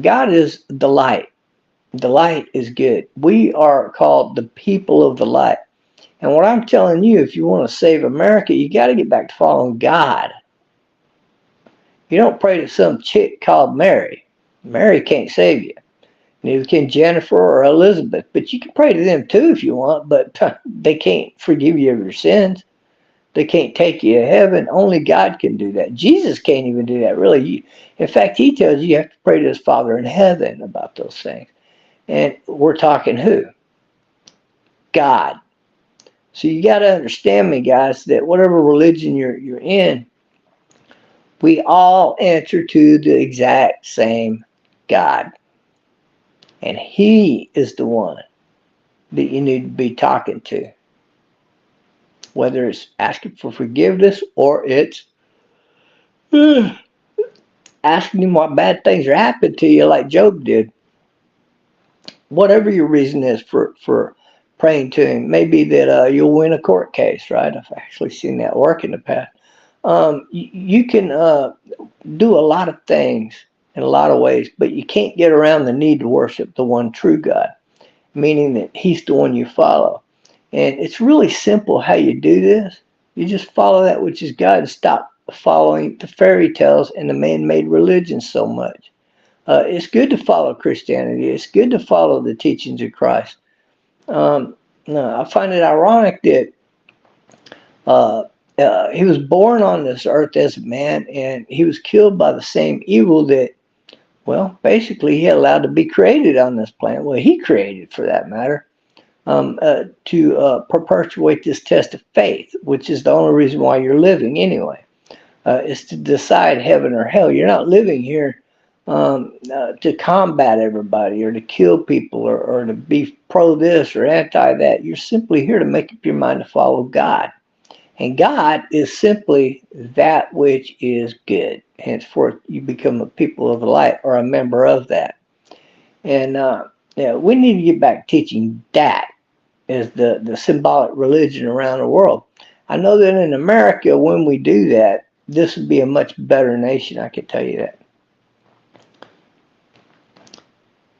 Speaker 1: God is the light. The light is good. We are called the people of the light. And what I'm telling you, if you want to save America, you got to get back to following God. You don't pray to some chick called Mary. Mary can't save you. Neither can Jennifer or Elizabeth. But you can pray to them too if you want, but they can't forgive you of your sins. They can't take you to heaven. Only God can do that. Jesus can't even do that, really. In fact, he tells you have to pray to his Father in heaven about those things. And we're talking who? God. So you got to understand me, guys, that whatever religion you're in, we all answer to the exact same God. And he is the one that you need to be talking to. Whether it's asking for forgiveness or it's asking him what bad things are happening to you like Job did. Whatever your reason is for praying to him, maybe that you'll win a court case, right? I've actually seen that work in the past. You can do a lot of things in a lot of ways, but you can't get around the need to worship the one true God, meaning that he's the one you follow. And it's really simple how you do this. You just follow that which is God and stop following the fairy tales and the man-made religions so much. It's good to follow Christianity. It's good to follow the teachings of Christ. No, I find it ironic that he was born on this earth as a man, and he was killed by the same evil that, well, basically he allowed to be created on this planet. Well, he created, for that matter, to perpetuate this test of faith, which is the only reason why you're living anyway. Is to decide heaven or hell. You're not living here to combat everybody or to kill people or to be pro this or anti that. You're simply here to make up your mind to follow God. And God is simply that which is good. Henceforth, you become a people of the light or a member of that. And yeah, we need to get back teaching that as the symbolic religion around the world. I know that in America, when we do that, this would be a much better nation, I can tell you that.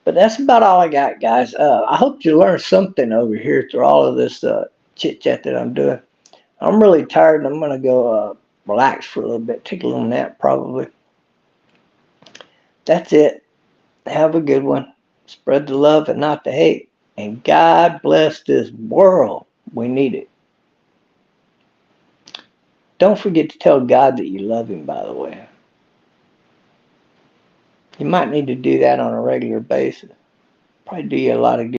Speaker 1: But that's about all I got, guys. I hope you learned something over here through all of this chit-chat that I'm doing. I'm really tired, and I'm going to go relax for a little bit, take a little nap probably. That's it. Have a good one. Spread the love and not the hate. And God bless this world. We need it. Don't forget to tell God that you love him, by the way. You might need to do that on a regular basis. Probably do you a lot of good.